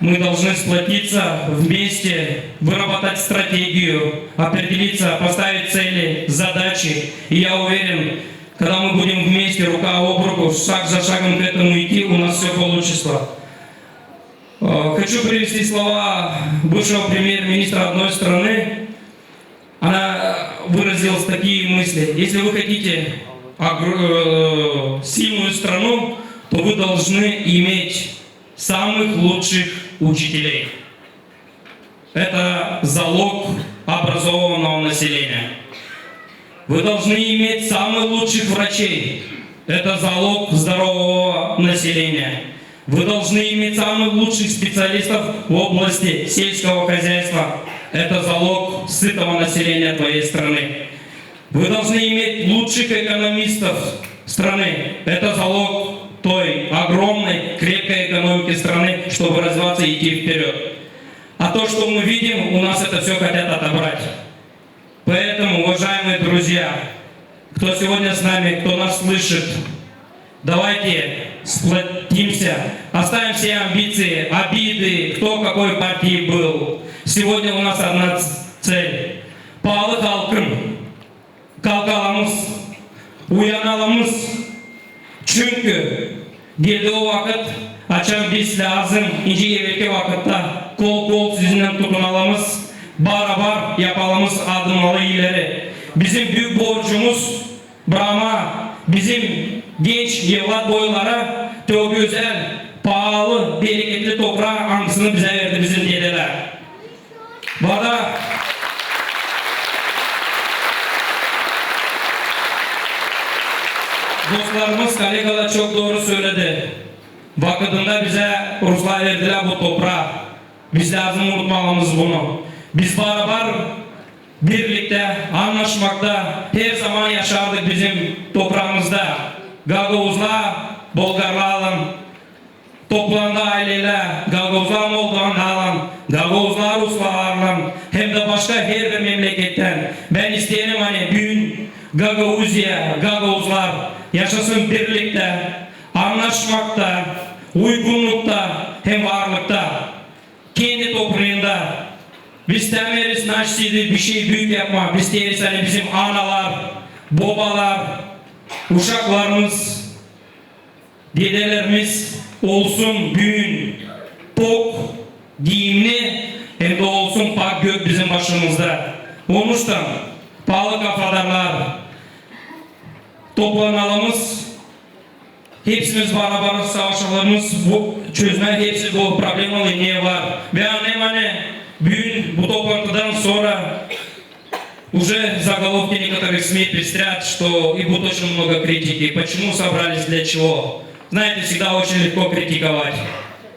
мы должны сплотиться вместе, выработать стратегию, определиться, поставить цели, задачи. И я уверен, когда мы будем вместе, рука об руку, шаг за шагом к этому идти, у нас все получится. Хочу привести слова бывшего премьер-министра одной страны. Она выразила такие мысли: если вы хотите сильную страну, то вы должны иметь самых лучших учителей. Это залог образованного населения. Вы должны иметь самых лучших врачей. Это залог здорового населения. Вы должны иметь самых лучших специалистов в области сельского хозяйства. Это залог сытого населения твоей страны. Вы должны иметь лучших экономистов страны. Это залог той огромной, крепкой экономики страны, чтобы развиваться и идти вперед. А то, что мы видим, у нас это все хотят отобрать. Поэтому, уважаемые друзья, кто сегодня с нами, кто нас слышит, давайте сплотимся, оставим все амбиции, обиды, кто какой партии был. Сегодня у нас одна цель. Pahalı halkım, kalkalamız, uyanalımız. Çünkü geldi o vakit, açan biz lazım, ince evvelki vakitte kol kol sizinle tutunalımız, barabar yapalımız adımları ileri. Bizim büyük borcumuz Brahma, bizim genç yıllar boylara çok güzel, pahalı, bereketli toprağı anısını bize verdi bizim dedeler. Bana dostlarımız, kollegalar çok doğru söyledi. Vakıdında bize Ruslar verdiler bu toprağı. Biz lazım unutmamamız bunu. Biz beraber birlikte, anlaşmakta her zaman yaşardık bizim toprağımızda. Gagavuzlar, Bolgarlarla toplandı aileler, Gagavuzlar Moldovanlarla, Gagavuzlar Ruslarla, hem de başka her bir memleketten. Ben isteyenim hani bugün Gagavuzya, Gagavuzlar yaşasın birlikte, anlaşmakta, uygunlukta hem varlıkta, kendi toprağında. Biz temeliz naşsidi bir şey büyük yapma. Biz deriz hani bizim analar, babalar, uşaklarımız, dedelerimiz olsun büyün, tok, giyimli, hem de olsun pak gök bizim başımızda. Olmuştan pahalı kafadarlar toplanalımız, hepsimiz beraber savaşlarımız bu çözme, hepsi bu problemalı ne var. Ve annem büyün bu toplantıdan sonra уже заголовки некоторых СМИ пестрят, что и будет очень много критики. Почему собрались, для чего? Знаете, всегда очень легко критиковать.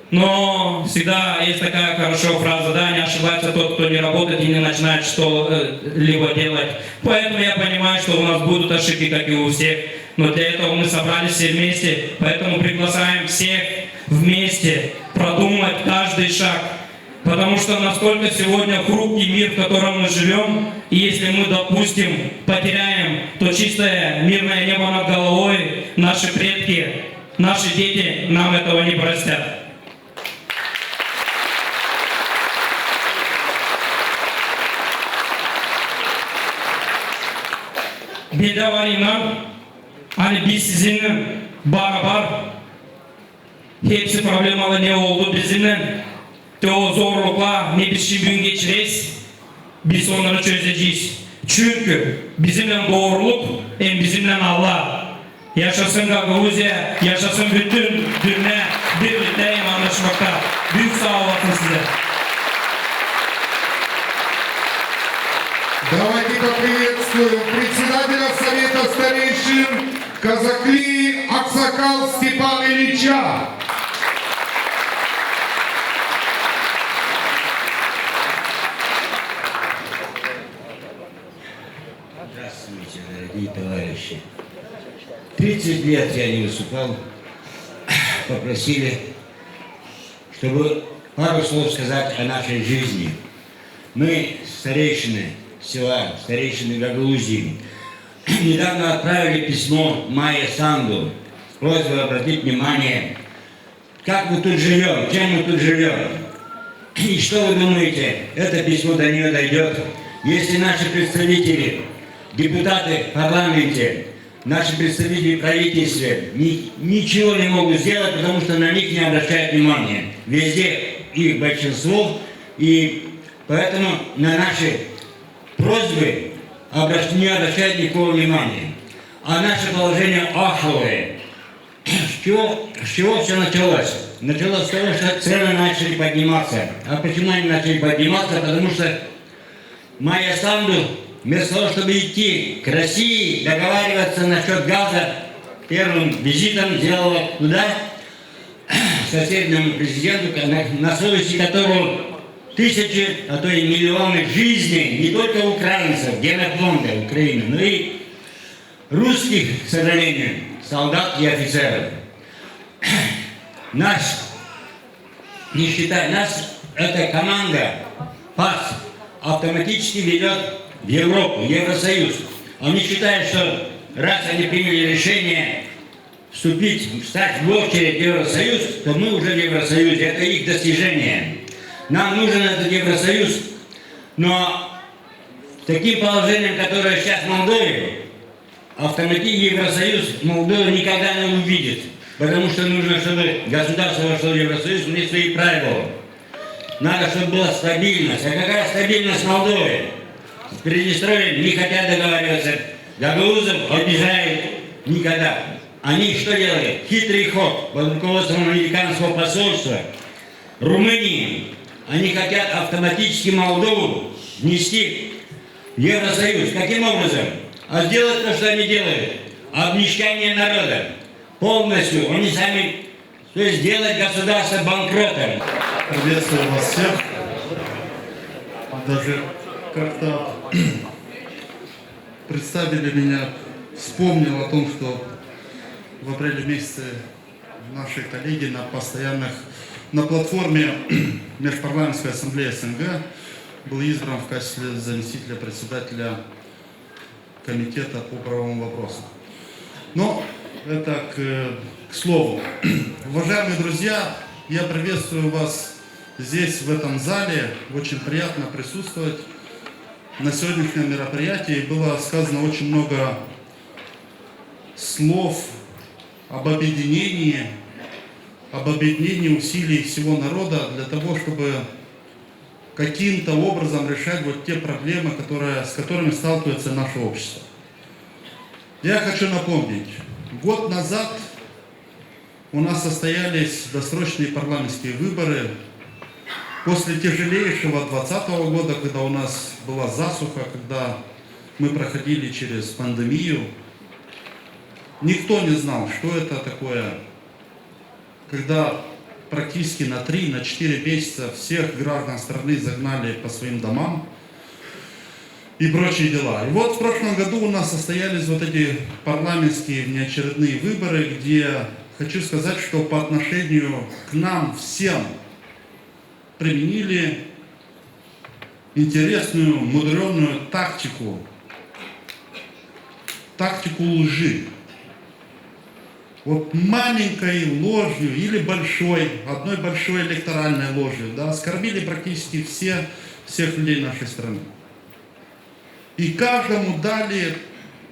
Но всегда есть такая хорошая фраза, да, не ошибается тот, кто не работает и не начинает что-либо делать. Поэтому я понимаю, что у нас будут ошибки, как и у всех. Но для этого мы собрались все вместе, поэтому приглашаем всех вместе продумать каждый шаг. Потому что насколько сегодня хрупкий мир, в котором мы живем, и если мы, допустим, потеряем то чистое мирное небо над головой, наши предки, наши дети нам этого не простят. Beda var inan, hani biz sizinle beraber hepsi problemalı ne oldu bizimle, de o zorlukla ne biçim gün geçireceğiz, biz onları çözeceğiz. Çünkü bizimle doğruluk hem bizimle Allah. Yaşasın Gagavuzya, yaşasın bütün dünya birlikte anlaşmakta. Büyük sağ olasın size. Давайте поприветствуем председателя Совета старейшин Казакли Аксакал Степана Ильича. Здравствуйте, дорогие товарищи. 30 лет я не выступал. Попросили, чтобы пару слов сказать о нашей жизни. Мы, старейшины села, старейшины Гагаузии, недавно отправили письмо Майе Санду с просьбой обратить внимание, как мы тут живем, чем мы тут живем. И что вы думаете, это письмо до нее дойдет, если наши представители, депутаты в парламенте, наши представители в правительстве ничего не могут сделать, потому что на них не обращают внимания. Везде их большинство, и поэтому на наши просьбы не обращают никакого внимания. А наше положение аховое. С чего все началось? Началось с того, что цены начали подниматься. А почему они начали подниматься? Потому что Майя Санду, вместо того, чтобы идти к России, договариваться насчет газа, первым визитом сделала туда, соседнему президенту, на совести которого тысячи, а то и миллионы жизней, не только украинцев, генофонда Украины, но и русских, к сожалению, солдат и офицеров. Нас, не считая нас, эта команда ПАС автоматически ведет в Европу, в Евросоюз. Они считают, что раз они приняли решение встать в очередь в Евросоюз, то мы уже в Евросоюзе. Это их достижение. Нам нужен этот Евросоюз, но с таким положением, которое сейчас в Молдове, автоматически Евросоюз Молдову никогда не увидит. Потому что нужно, чтобы государство вошло в Евросоюз, у них свои правила. Надо, чтобы была стабильность. А какая стабильность в Молдове? С Приднестровьем не хотят договариваться. Гагаузов обижают никогда. Они что делают? Хитрый ход под руководством американского посольства Румынии. Они хотят автоматически Молдову внести в Евросоюз. Каким образом? А сделать то, что они делают. Обнищание народа. Полностью. Они сами... То есть сделать государство банкротом. Приветствую вас всех. Даже как-то представили меня, вспомнил о том, что в апреле месяце наши коллеги на платформе Межпарламентской ассамблеи СНГ был избран в качестве заместителя председателя комитета по правовым вопросам. Но Это к слову. Уважаемые друзья, я приветствую вас здесь, в этом зале. Очень приятно присутствовать на сегодняшнем мероприятии. Было сказано очень много слов об объединении усилий всего народа для того, чтобы каким-то образом решать вот те проблемы, с которыми сталкивается наше общество. Я хочу напомнить, год назад у нас состоялись досрочные парламентские выборы. После тяжелейшего 2020 года, когда у нас была засуха, когда мы проходили через пандемию, никто не знал, что это такое, когда практически на 3-4 месяца всех граждан страны загнали по своим домам и прочие дела. И вот в прошлом году у нас состоялись вот эти парламентские внеочередные выборы, где хочу сказать, что по отношению к нам всем применили интересную, мудреную тактику лжи. Вот маленькой ложью или одной большой электоральной ложью, да, оскорбили практически всех людей нашей страны. И каждому дали,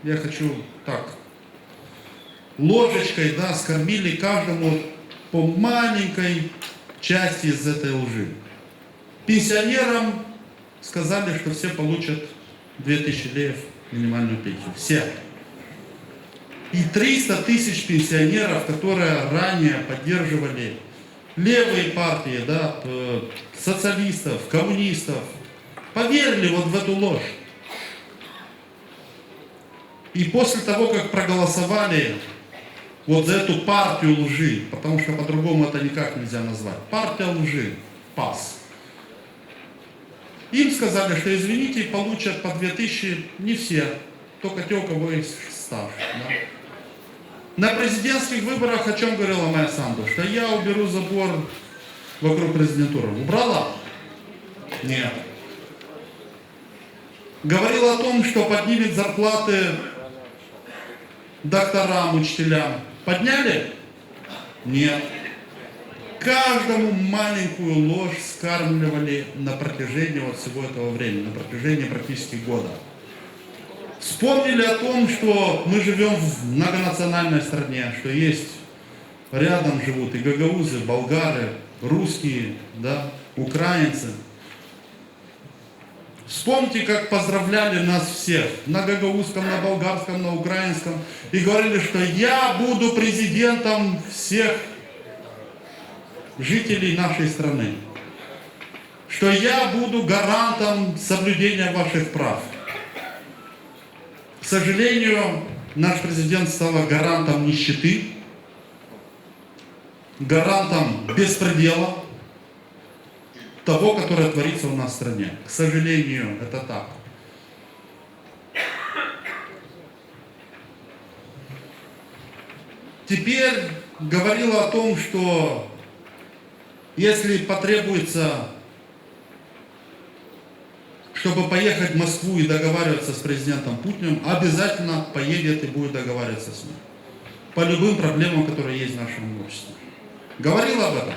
я хочу так, ложечкой, да, оскорбили каждому по маленькой части из этой лжи. Пенсионерам сказали, что все получат 2000 леев минимальную пенсию. Все. И 300 тысяч пенсионеров, которые ранее поддерживали левые партии, да, социалистов, коммунистов, поверили вот в эту ложь. И после того, как проголосовали вот за эту партию лжи, потому что по-другому это никак нельзя назвать, партия лжи, ПАС, им сказали, что, извините, получат по 2000 не все, только те, у кого есть стаж. Да? На президентских выборах о чем говорила Майя Санду? Что я уберу забор вокруг президентуры. Убрала? Нет. Говорила о том, что поднимет зарплаты докторам, учителям. Подняли? Нет. Каждому маленькую ложь скармливали на протяжении вот всего этого времени, на протяжении практически года. Вспомнили о том, что мы живем в многонациональной стране, что есть рядом живут и гагаузы, болгары, русские, да, украинцы. Вспомните, как поздравляли нас всех на гагаузском, на болгарском, на украинском и говорили, что я буду президентом всех жителей нашей страны, что я буду гарантом соблюдения ваших прав. К сожалению, наш президент стал гарантом нищеты, гарантом беспредела, того, которое творится у нас в стране. К сожалению, это так. Теперь говорила о том, что если потребуется, чтобы поехать в Москву и договариваться с президентом Путиным, обязательно поедет и будет договариваться с ним. По любым проблемам, которые есть в нашем обществе. Говорила об этом?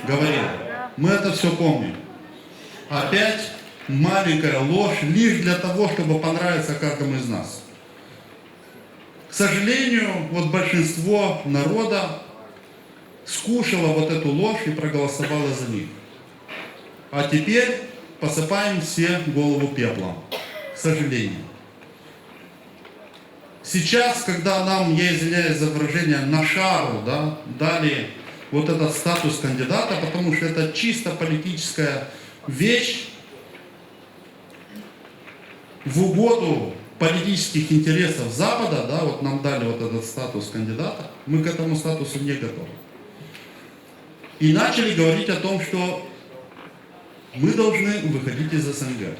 Говорила. Мы это все помним. Опять маленькая ложь, лишь для того, чтобы понравиться каждому из нас. К сожалению, вот большинство народа скушало вот эту ложь и проголосовало за них. А теперь посыпаем все голову пеплом. К сожалению. Сейчас, когда нам, я извиняюсь за выражение, на шару, да, дали вот этот статус кандидата, потому что это чисто политическая вещь в угоду политических интересов Запада, да, вот нам дали вот этот статус кандидата, мы к этому статусу не готовы. И начали говорить о том, что мы должны выходить из СНГ.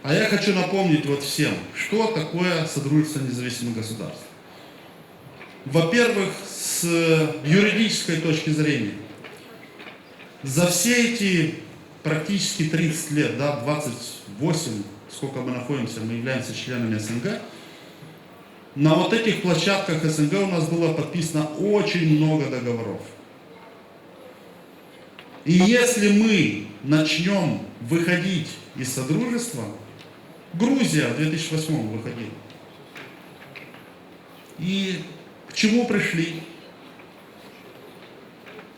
А я хочу напомнить вот всем, что такое Содружество независимых государств. Во-первых, с юридической точки зрения, за все эти практически 30 лет, да, 28, сколько мы находимся, мы являемся членами СНГ, на вот этих площадках СНГ у нас было подписано очень много договоров. И если мы начнем выходить из Содружества, Грузия в 2008 выходила. И к чему пришли?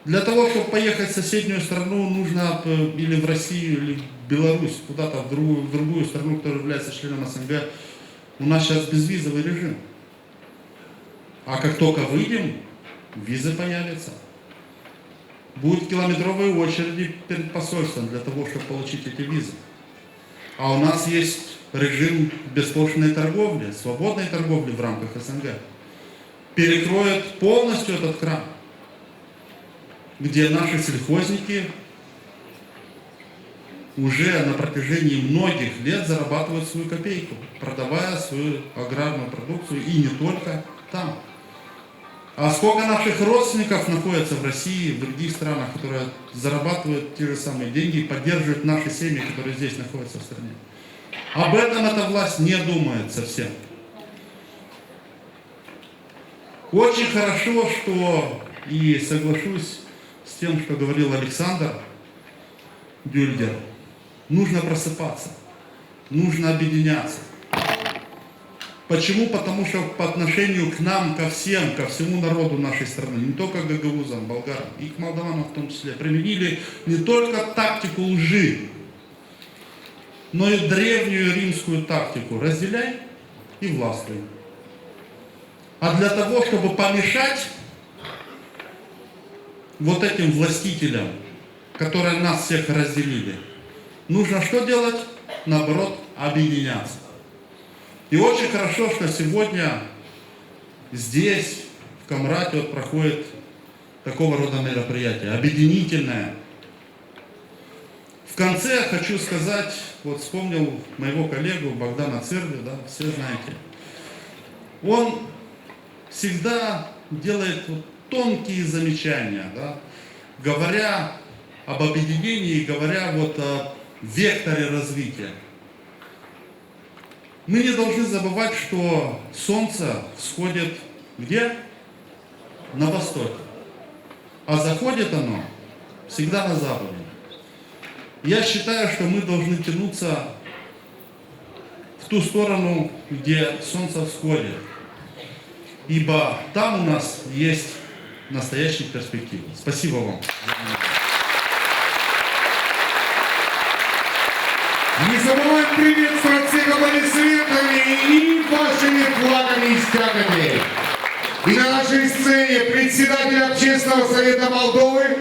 Для того, чтобы поехать в соседнюю страну, нужно или в Россию, или в Беларусь, куда-то в другую страну, которая является членом СНГ. У нас сейчас безвизовый режим. А как только выйдем, визы появятся. Будут километровые очереди перед посольством для того, чтобы получить эти визы. А у нас есть режим беспошлинной торговли, свободной торговли в рамках СНГ. Перекроет полностью этот кран, где наши сельхозники уже на протяжении многих лет зарабатывают свою копейку, продавая свою аграрную продукцию, и не только там. А сколько наших родственников находятся в России, в других странах, которые зарабатывают те же самые деньги и поддерживают наши семьи, которые здесь находятся в стране. Об этом эта власть не думает совсем. Очень хорошо, что, и соглашусь с тем, что говорил Александр Дюльдер, нужно просыпаться, нужно объединяться. Почему? Потому что по отношению к нам, ко всем, ко всему народу нашей страны, не только к гагаузам, болгарам, и к молдаванам в том числе, применили не только тактику лжи, но и древнюю римскую тактику «разделяй и властвуй». А для того, чтобы помешать вот этим властителям, которые нас всех разделили, нужно что делать? Наоборот, объединяться. И очень хорошо, что сегодня здесь, в Камрате, вот проходит такого рода мероприятие, объединительное. В конце я хочу сказать, вот вспомнил моего коллегу Богдана Цервю, да, все знаете. Он всегда делает вот тонкие замечания, да, говоря об объединении, говоря вот о векторе развития. Мы не должны забывать, что солнце всходит где? На востоке. А заходит оно всегда на западе. Я считаю, что мы должны тянуться в ту сторону, где солнце всходит. Ибо там у нас есть настоящие перспективы. Спасибо вам. Не забываем приветствовать всех аплодисментами и вашими флагами и стягами. И на нашей сцене председатель Общественного совета Молдовы,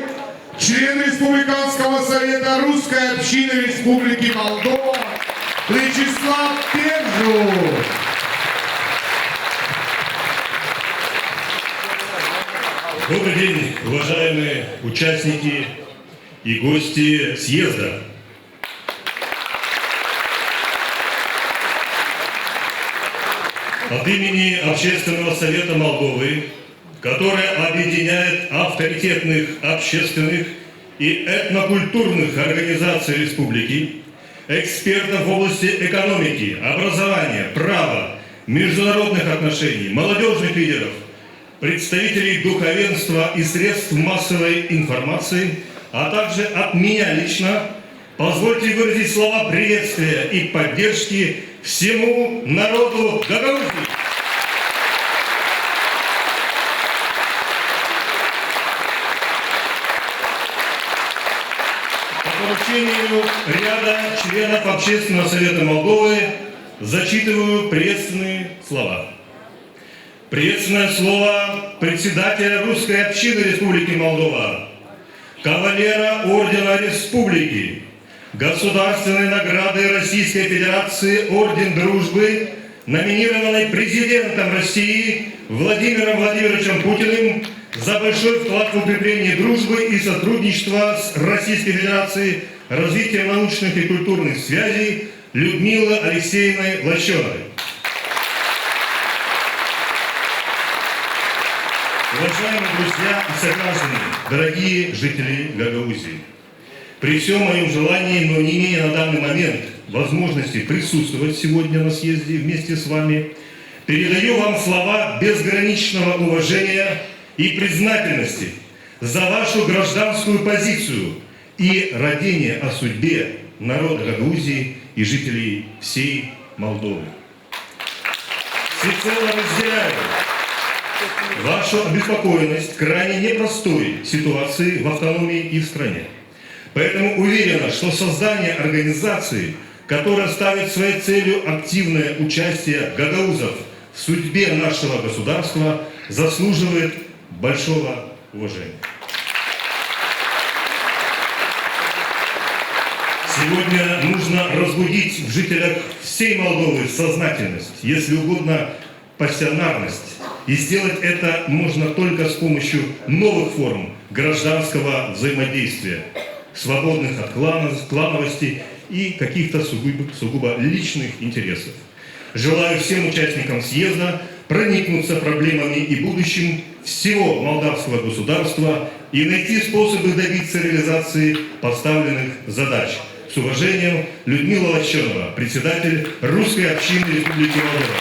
член Республиканского совета Русской общины Республики Молдова Вячеслав Пержу. Добрый день, уважаемые участники и гости съезда. От имени Общественного совета Молдовы, который объединяет авторитетных общественных и этнокультурных организаций республики, экспертов в области экономики, образования, права, международных отношений, молодежных лидеров, представителей духовенства и средств массовой информации, а также от меня лично, позвольте выразить слова приветствия и поддержки всему народу Гагаузии. По поручению ряда членов Общественного совета Молдовы зачитываю приветственные слова. Приветственное слово председателя Русской общины Республики Молдова, кавалера Ордена Республики, государственной награды Российской Федерации Орден Дружбы, номинированной президентом России Владимиром Владимировичем Путиным за большой вклад в укрепление дружбы и сотрудничества с Российской Федерацией, развитие научных и культурных связей Людмилы Алексеевны Лощеновой. Уважаемые друзья и сограждане, дорогие жители Гагаузии, при всем моем желании, но не имея на данный момент возможности присутствовать сегодня на съезде вместе с вами, передаю вам слова безграничного уважения и признательности за вашу гражданскую позицию и родение о судьбе народа Гагаузии и жителей всей Молдовы. Всецело разделяю вашу обеспокоенность крайне непростой ситуации в автономии и в стране. Поэтому уверена, что создание организации, которая ставит своей целью активное участие гагаузов в судьбе нашего государства, заслуживает большого уважения. Сегодня нужно разбудить в жителях всей Молдовы сознательность, если угодно пассионарность. И сделать это можно только с помощью новых форм гражданского взаимодействия, свободных от клановости и каких-то сугубо личных интересов. Желаю всем участникам съезда проникнуться проблемами и будущим всего молдавского государства и найти способы добиться реализации поставленных задач. С уважением, Людмила Лощенова, председатель Русской общины Республики Молдова.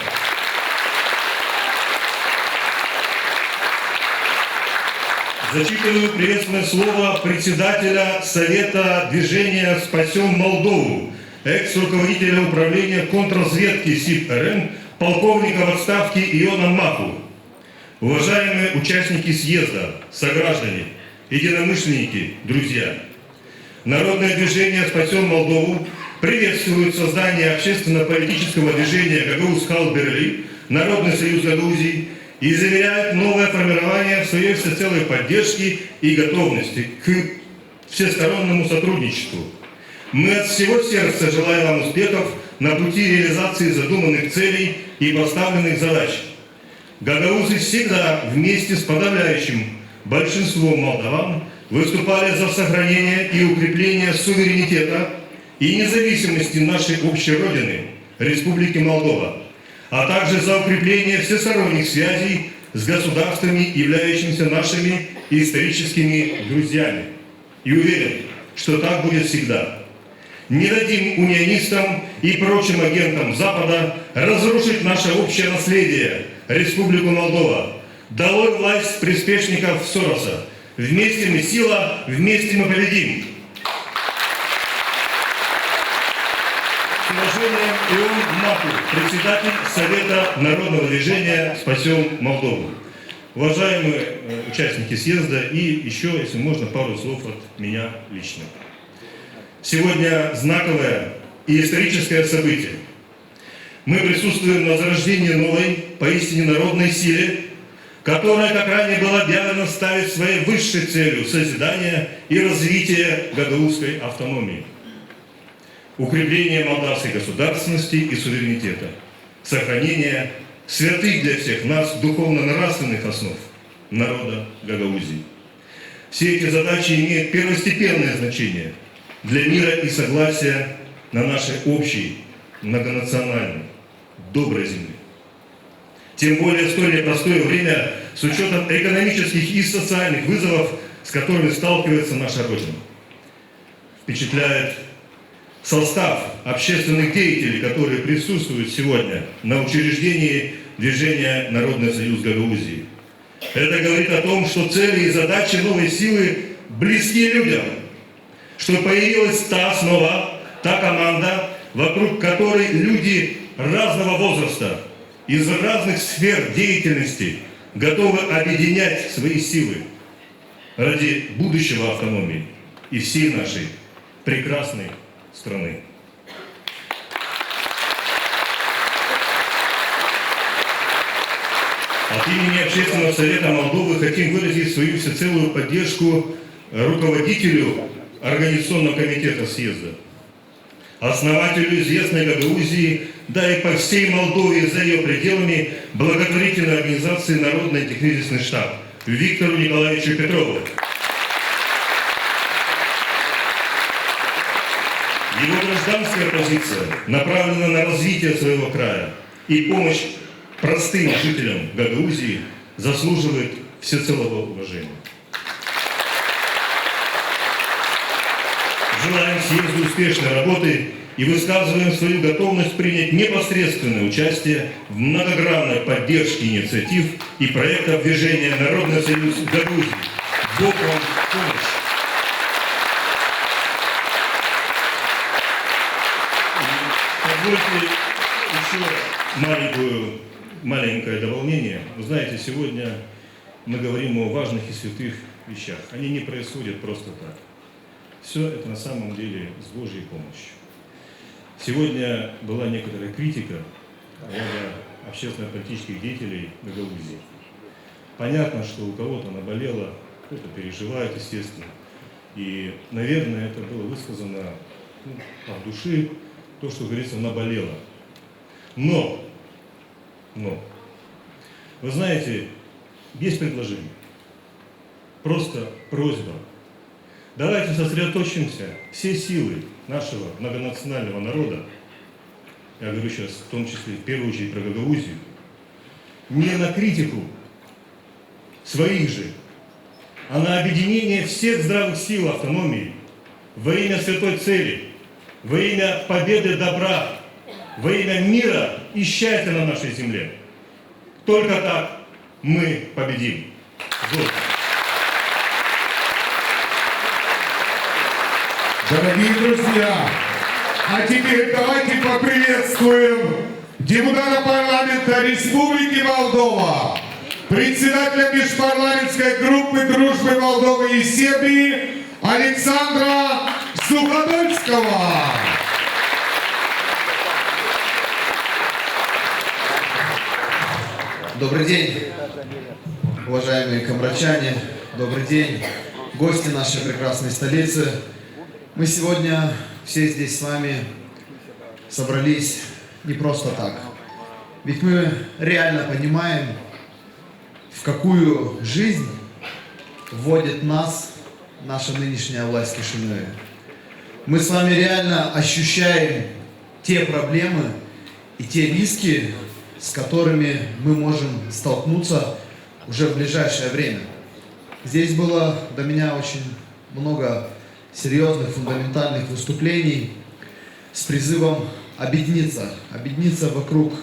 Зачитываю приветственное слово председателя Совета движения «Спасем Молдову», экс-руководителя управления контрразведки СИП РН, полковника в отставке Иона Маку. Уважаемые участники съезда, сограждане, единомышленники, друзья, Народное движение «Спасем Молдову» приветствует создание общественно-политического движения «Гагауз Халберли», Народный союз Гагаузии, и заверяет новое формирование своей всецелой поддержки и готовности к всестороннему сотрудничеству. Мы от всего сердца желаем вам успехов на пути реализации задуманных целей и поставленных задач. Гагаузы всегда вместе с подавляющим большинством молдаван выступали за сохранение и укрепление суверенитета и независимости нашей общей Родины, Республики Молдова, а также за укрепление всесторонних связей с государствами, являющимися нашими историческими друзьями. И уверен, что так будет всегда. Не дадим унионистам и прочим агентам Запада разрушить наше общее наследие, Республику Молдова. Долой власть приспешников Сороса. Вместе мы сила, вместе мы победим. С уважением Ион Маку, председатель Совета народного движения «Спасем Молдову». Уважаемые участники съезда, и еще, если можно, пару слов от меня лично. Сегодня знаковое и историческое событие. Мы присутствуем на зарождении новой, поистине народной силе, которая, как ранее было объявлено, ставит своей высшей целью созидание и развитие гагаузской автономии, укрепление молдавской государственности и суверенитета, сохранение святых для всех нас духовно-нравственных основ народа Гагаузии. Все эти задачи имеют первостепенное значение для мира и согласия на нашей общей, многонациональной, доброй земле. Тем более в столь непростое время с учетом экономических и социальных вызовов, с которыми сталкивается наша Родина. Впечатляет состав общественных деятелей, которые присутствуют сегодня на учреждении движения «Народный союз Гагаузии». Это говорит о том, что цели и задачи новой силы близки людям, что появилась та основа, та команда, вокруг которой люди разного возраста, из разных сфер деятельности готовы объединять свои силы ради будущего автономии и всей нашей прекрасной страны. От имени Общественного совета Молдовы хотим выразить свою всецелую поддержку руководителю Организационного комитета съезда, основателю известной Гагаузии, да и по всей Молдове за ее пределами благотворительной организации «Народный технический штаб» Виктору Николаевичу Петрову. Его гражданская позиция направлена на развитие своего края, и помощь простым жителям Гагаузии заслуживает всецелого уважения. Желаем съезду успешной работы и высказываем свою готовность принять непосредственное участие в многогранной поддержке инициатив и проектов движения «Народный союз Гагаузии». Бог вам в помощь! Позвольте еще маленькое дополнение. Вы знаете, сегодня мы говорим о важных и святых вещах. Они не происходят просто так. Все это на самом деле с Божьей помощью. Сегодня была некоторая критика ряда общественно-политических деятелей Гагаузии. Понятно, что у кого-то наболело, кто-то переживает, естественно. И, наверное, это было высказано от души, то, что, говорится, наболело. Но, вы знаете, есть предложение. Просто просьба. Давайте сосредоточимся, все силы нашего многонационального народа, я говорю сейчас в том числе, в первую очередь про Гагаузию, не на критику своих же, а на объединение всех здравых сил автономии во имя святой цели, во имя победы добра, во имя мира и счастья на нашей земле. Только так мы победим. Дорогие друзья, а теперь давайте поприветствуем депутата парламента Республики Молдова, председателя межпарламентской группы дружбы Молдовы и Сербии Александра Суходольского. Добрый день, уважаемые комрачане, добрый день, гости нашей прекрасной столицы. Мы сегодня все здесь с вами собрались не просто так. Ведь мы реально понимаем, в какую жизнь вводит нас наша нынешняя власть Кишинева. Мы с вами реально ощущаем те проблемы и те риски, с которыми мы можем столкнуться уже в ближайшее время. Здесь было до меня очень много серьезных, фундаментальных выступлений с призывом объединиться вокруг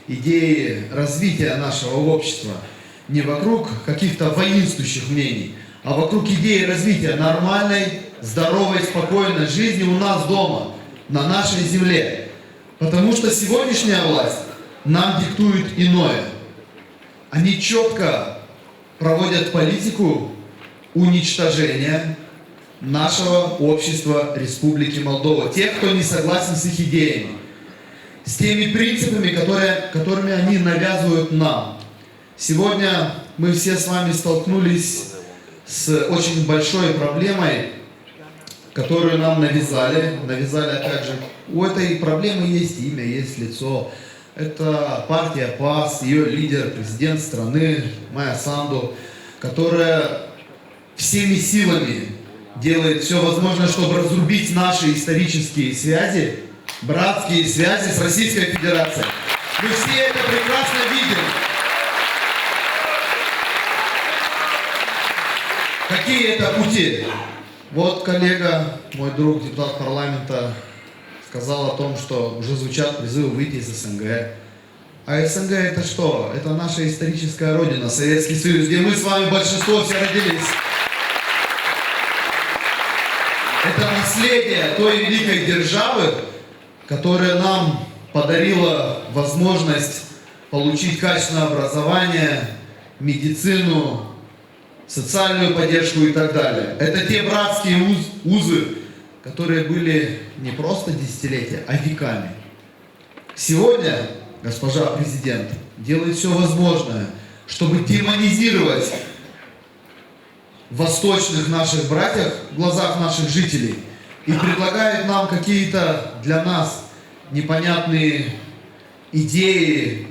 идеи развития нашего общества, не вокруг каких-то воинствующих мнений, а вокруг идеи развития нормальной, здоровой, спокойной жизни у нас дома, на нашей земле. Потому что сегодняшняя власть нам диктует иное. Они четко проводят политику уничтожения нашего общества Республики Молдова. Тех, кто не согласен с их идеями, с теми принципами, которыми они навязывают нам. Сегодня мы все с вами столкнулись с очень большой проблемой, которую нам навязали. Навязали, опять же, у этой проблемы есть имя, есть лицо. Это партия ПАС, ее лидер, президент страны Майя Санду, которая всеми силами делает все возможное, чтобы разрубить наши исторические связи, братские связи с Российской Федерацией. Мы все это прекрасно видим. Какие это пути? Вот коллега, мой друг, депутат парламента, сказал о том, что уже звучат призывы выйти из СНГ. А СНГ это что? Это наша историческая родина, Советский Союз, где мы с вами большинство все родились. Это наследие той великой державы, которая нам подарила возможность получить качественное образование, медицину, социальную поддержку и так далее. Это те братские узы, которые были не просто десятилетия, а веками. Сегодня госпожа президент делает все возможное, чтобы демонизировать восточных наших братьев в глазах наших жителей и предлагает нам какие-то для нас непонятные идеи,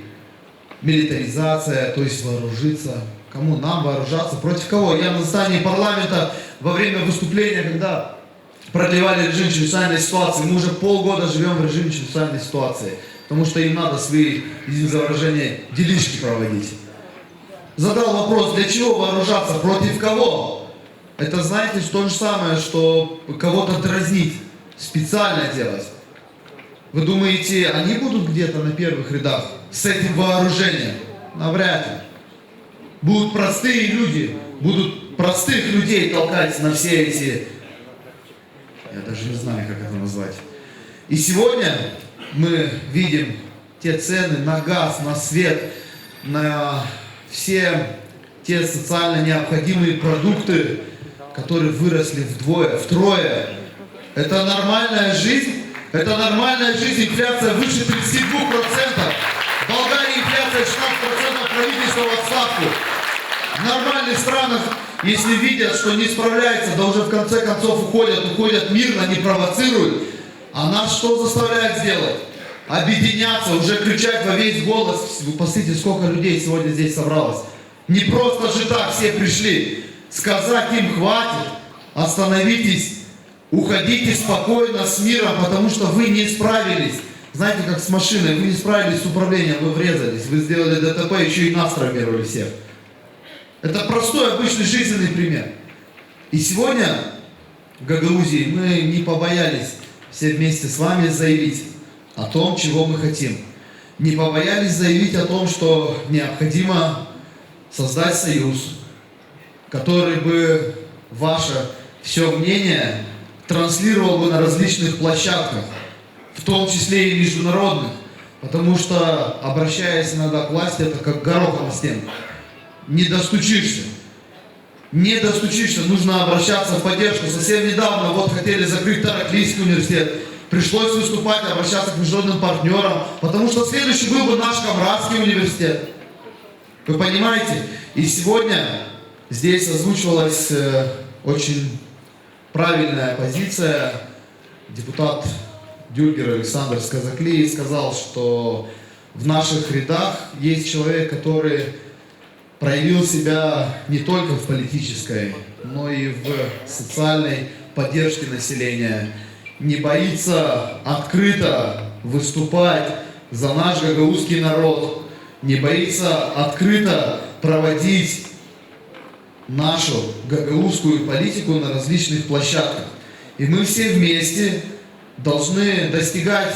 милитаризация, то есть вооружиться. Кому нам вооружаться? Против кого? Я на заседании парламента во время выступления, когда продлевали режим чрезвычайной ситуации, мы уже полгода живем в режиме чрезвычайной ситуации, потому что им надо свои, извините за выражение, делишки проводить. Задал вопрос, для чего вооружаться, против кого? Это, знаете, то же самое, что кого-то дразнить, специально делать. Вы думаете, они будут где-то на первых рядах с этим вооружением? Навряд ли. Будут простые люди, будут простых людей толкать на все эти... Я даже не знаю, как это назвать. И сегодня мы видим те цены на газ, на свет, на все те социально необходимые продукты, которые выросли вдвое, втрое. Это нормальная жизнь? Это нормальная жизнь, инфляция выше 32%. В Болгарии инфляция 16%, правительство в отставку. В нормальных странах, если видят, что не справляется, да уже в конце концов уходят мирно, не провоцируют. А нас что заставляет сделать? Объединяться, уже кричать во весь голос. Вы посмотрите, сколько людей сегодня здесь собралось. Не просто же так все пришли. Сказать им хватит, остановитесь, уходите спокойно, с миром, потому что вы не справились. Знаете, как с машиной, вы не справились с управлением, вы врезались, вы сделали ДТП, еще и нас травмировали всех. Это простой, обычный жизненный пример. И сегодня в Гагаузии мы не побоялись все вместе с вами заявить о том, чего мы хотим. Не побоялись заявить о том, что необходимо создать союз, который бы ваше все мнение транслировал бы на различных площадках, в том числе и международных, потому что, обращаясь иногда к власти, это как горохом на стенку. Не достучишься. Не достучишься, нужно обращаться в поддержку. Совсем недавно вот хотели закрыть Тараклийский университет. Пришлось выступать, обращаться к международным партнерам, потому что следующий был бы наш Камрадский университет. Вы понимаете? И сегодня здесь озвучивалась очень правильная позиция. Депутат Дюльгер Александр Сказакли сказал, что в наших рядах есть человек, который проявил себя не только в политической, но и в социальной поддержке населения. Не боится открыто выступать за наш гагаузский народ, не боится открыто проводить нашу гагаузскую политику на различных площадках. И мы все вместе должны достигать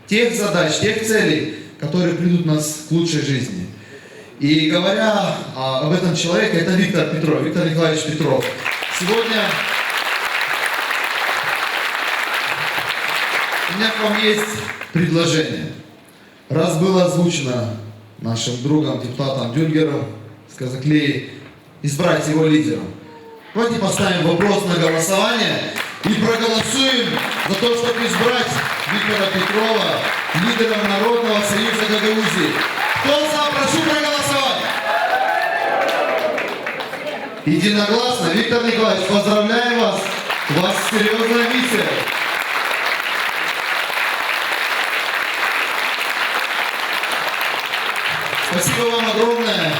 тех задач, тех целей, которые придут нас к лучшей жизни. И говоря об этом человеке, это Виктор Петров, Виктор Николаевич Петров. Сегодня у меня к вам есть предложение. Раз было озвучено нашим другом, депутатом Дюльгером Сказаклей, избрать его лидером, давайте поставим вопрос на голосование и проголосуем за то, чтобы избрать Виктора Петрова лидером Народного союза Гагаузии. Кто за, прошу проголосовать. Единогласно. Виктор Николаевич, поздравляю вас. У вас серьезная миссия. Спасибо вам огромное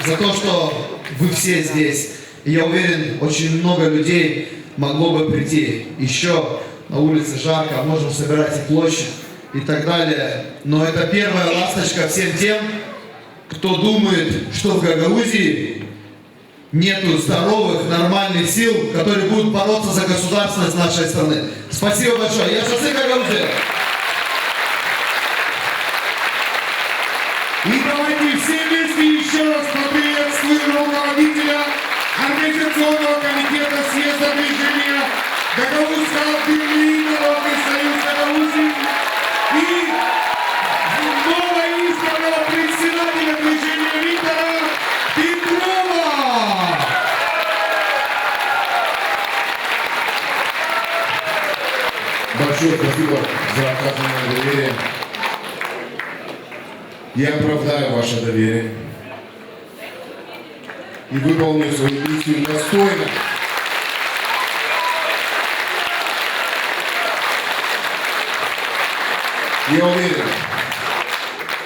за то, что вы все здесь. И я уверен, очень много людей могло бы прийти. Еще на улице жарко, можем собирать и площадь и так далее. Но это первая ласточка всем тем, кто думает, что в Гагаузии нету здоровых, нормальных сил, которые будут бороться за государственность нашей страны. Спасибо большое. Я Шаци Гагаузия. И давайте все вместе еще раз поприветствуем руководителя Организационного комитета съезда движения Гагаузского отделения Народный союз Гагаузии и новоизбранного председателя движения Виктора Петрова. Большое спасибо за оказанное доверие. Я оправдаю ваше доверие и выполню свою миссию достойно. Я уверен,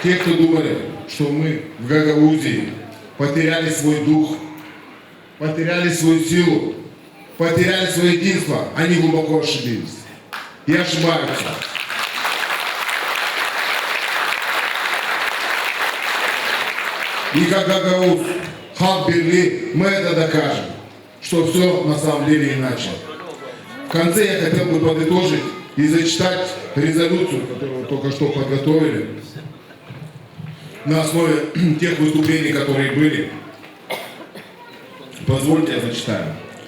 те, кто думали, что мы в Гагаузии потеряли свой дух, потеряли свою силу, потеряли свое единство, они глубоко ошибились. И ошибаются. И как Гагауз, Халк Бирли, мы это докажем, что все на самом деле иначе. В конце я хотел бы подытожить и зачитать резолюцию, которую только что подготовили на основе тех выступлений, которые были. Позвольте, я зачитаю.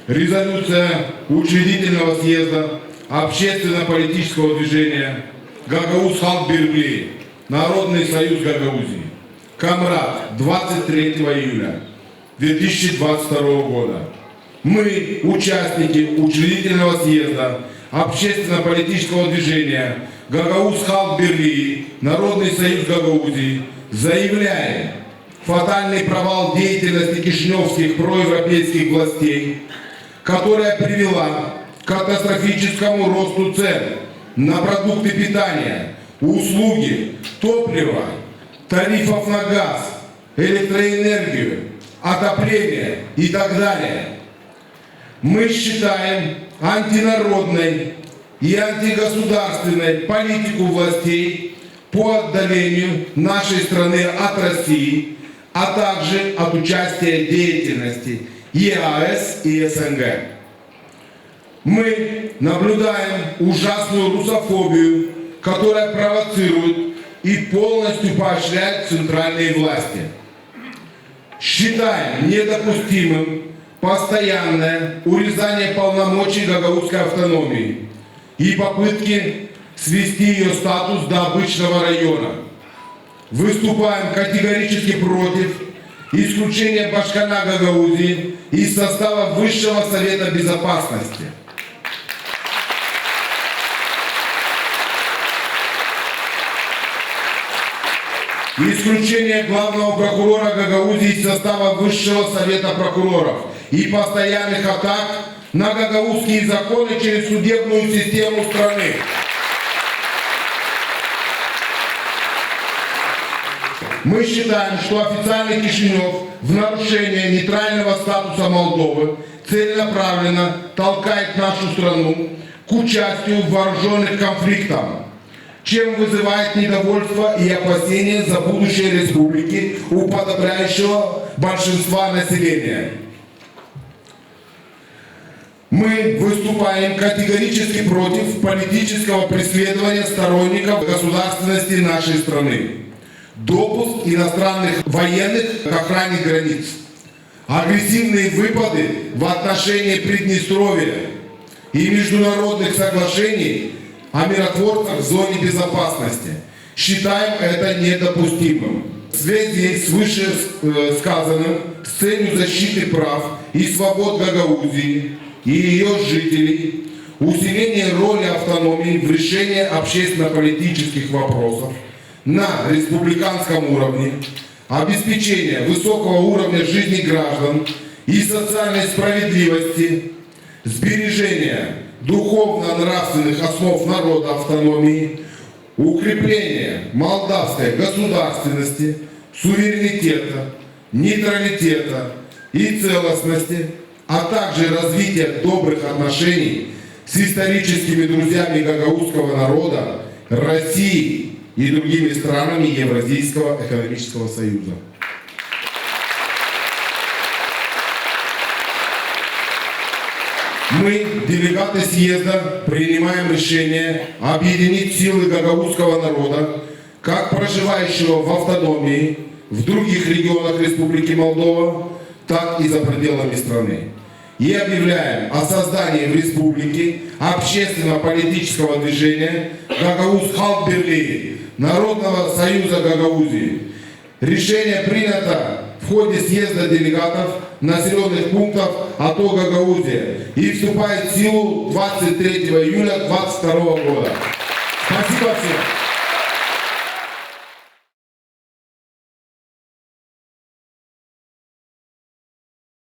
Резолюция Учредительного съезда Общественно-политического движения Гагауз Халк Бирли, Народный союз Гагаузии. Камрад, 23 июля 2022 года. Мы, участники Учредительного съезда Общественно-политического движения Гагауз Халк Бирли, Народный союз Гагаузии, заявляем фатальный провал деятельности кишиневских проевропейских властей, которая привела к катастрофическому росту цен на продукты питания, услуги, топливо, тарифов на газ, электроэнергию, отопление и так далее. Мы считаем антинародной и антигосударственной политику властей по отдалению нашей страны от России, а также от участия в деятельности ЕАЭС и СНГ. Мы наблюдаем ужасную русофобию, которая провоцирует и полностью поощряет центральные власти. Считаем недопустимым постоянное урезание полномочий гагаузской автономии и попытки свести ее статус до обычного района. Выступаем категорически против исключения Башкана Гагаузии из состава Высшего Совета Безопасности. Исключение главного прокурора Гагаузии из состава Высшего Совета Прокуроров и постоянных атак на гагаузские законы через судебную систему страны. Мы считаем, что официальный Кишинев в нарушение нейтрального статуса Молдовы целенаправленно толкает нашу страну к участию в вооруженных конфликтах, чем вызывает недовольство и опасения за будущее республики у подавляющего большинства населения. Мы выступаем категорически против политического преследования сторонников государственности нашей страны, допуск иностранных военных к охране границ, агрессивные выпады в отношении Приднестровья и международных соглашений о миротворцах в зоне безопасности. Считаем это недопустимым. В связи с вышесказанным, с целью защиты прав и свобод Гагаузии и ее жителей, усиление роли автономии в решении общественно-политических вопросов на республиканском уровне, обеспечение высокого уровня жизни граждан и социальной справедливости, сбережение духовно-нравственных основ народа автономии, укрепление молдавской государственности, суверенитета, нейтралитета и целостности, а также развитие добрых отношений с историческими друзьями гагаузского народа, России и другими странами Евразийского экономического союза. Мы, делегаты съезда, принимаем решение объединить силы гагаузского народа, как проживающего в автономии, в других регионах Республики Молдова, так и за пределами страны. И объявляем о создании в республике общественно-политического движения Гагауз Халк Бирли, Народного союза Гагаузии. Решение принято в ходе съезда делегатов населенных пунктов АТО Гагаузия и вступает в силу 23 июля 2022 года. Спасибо всем.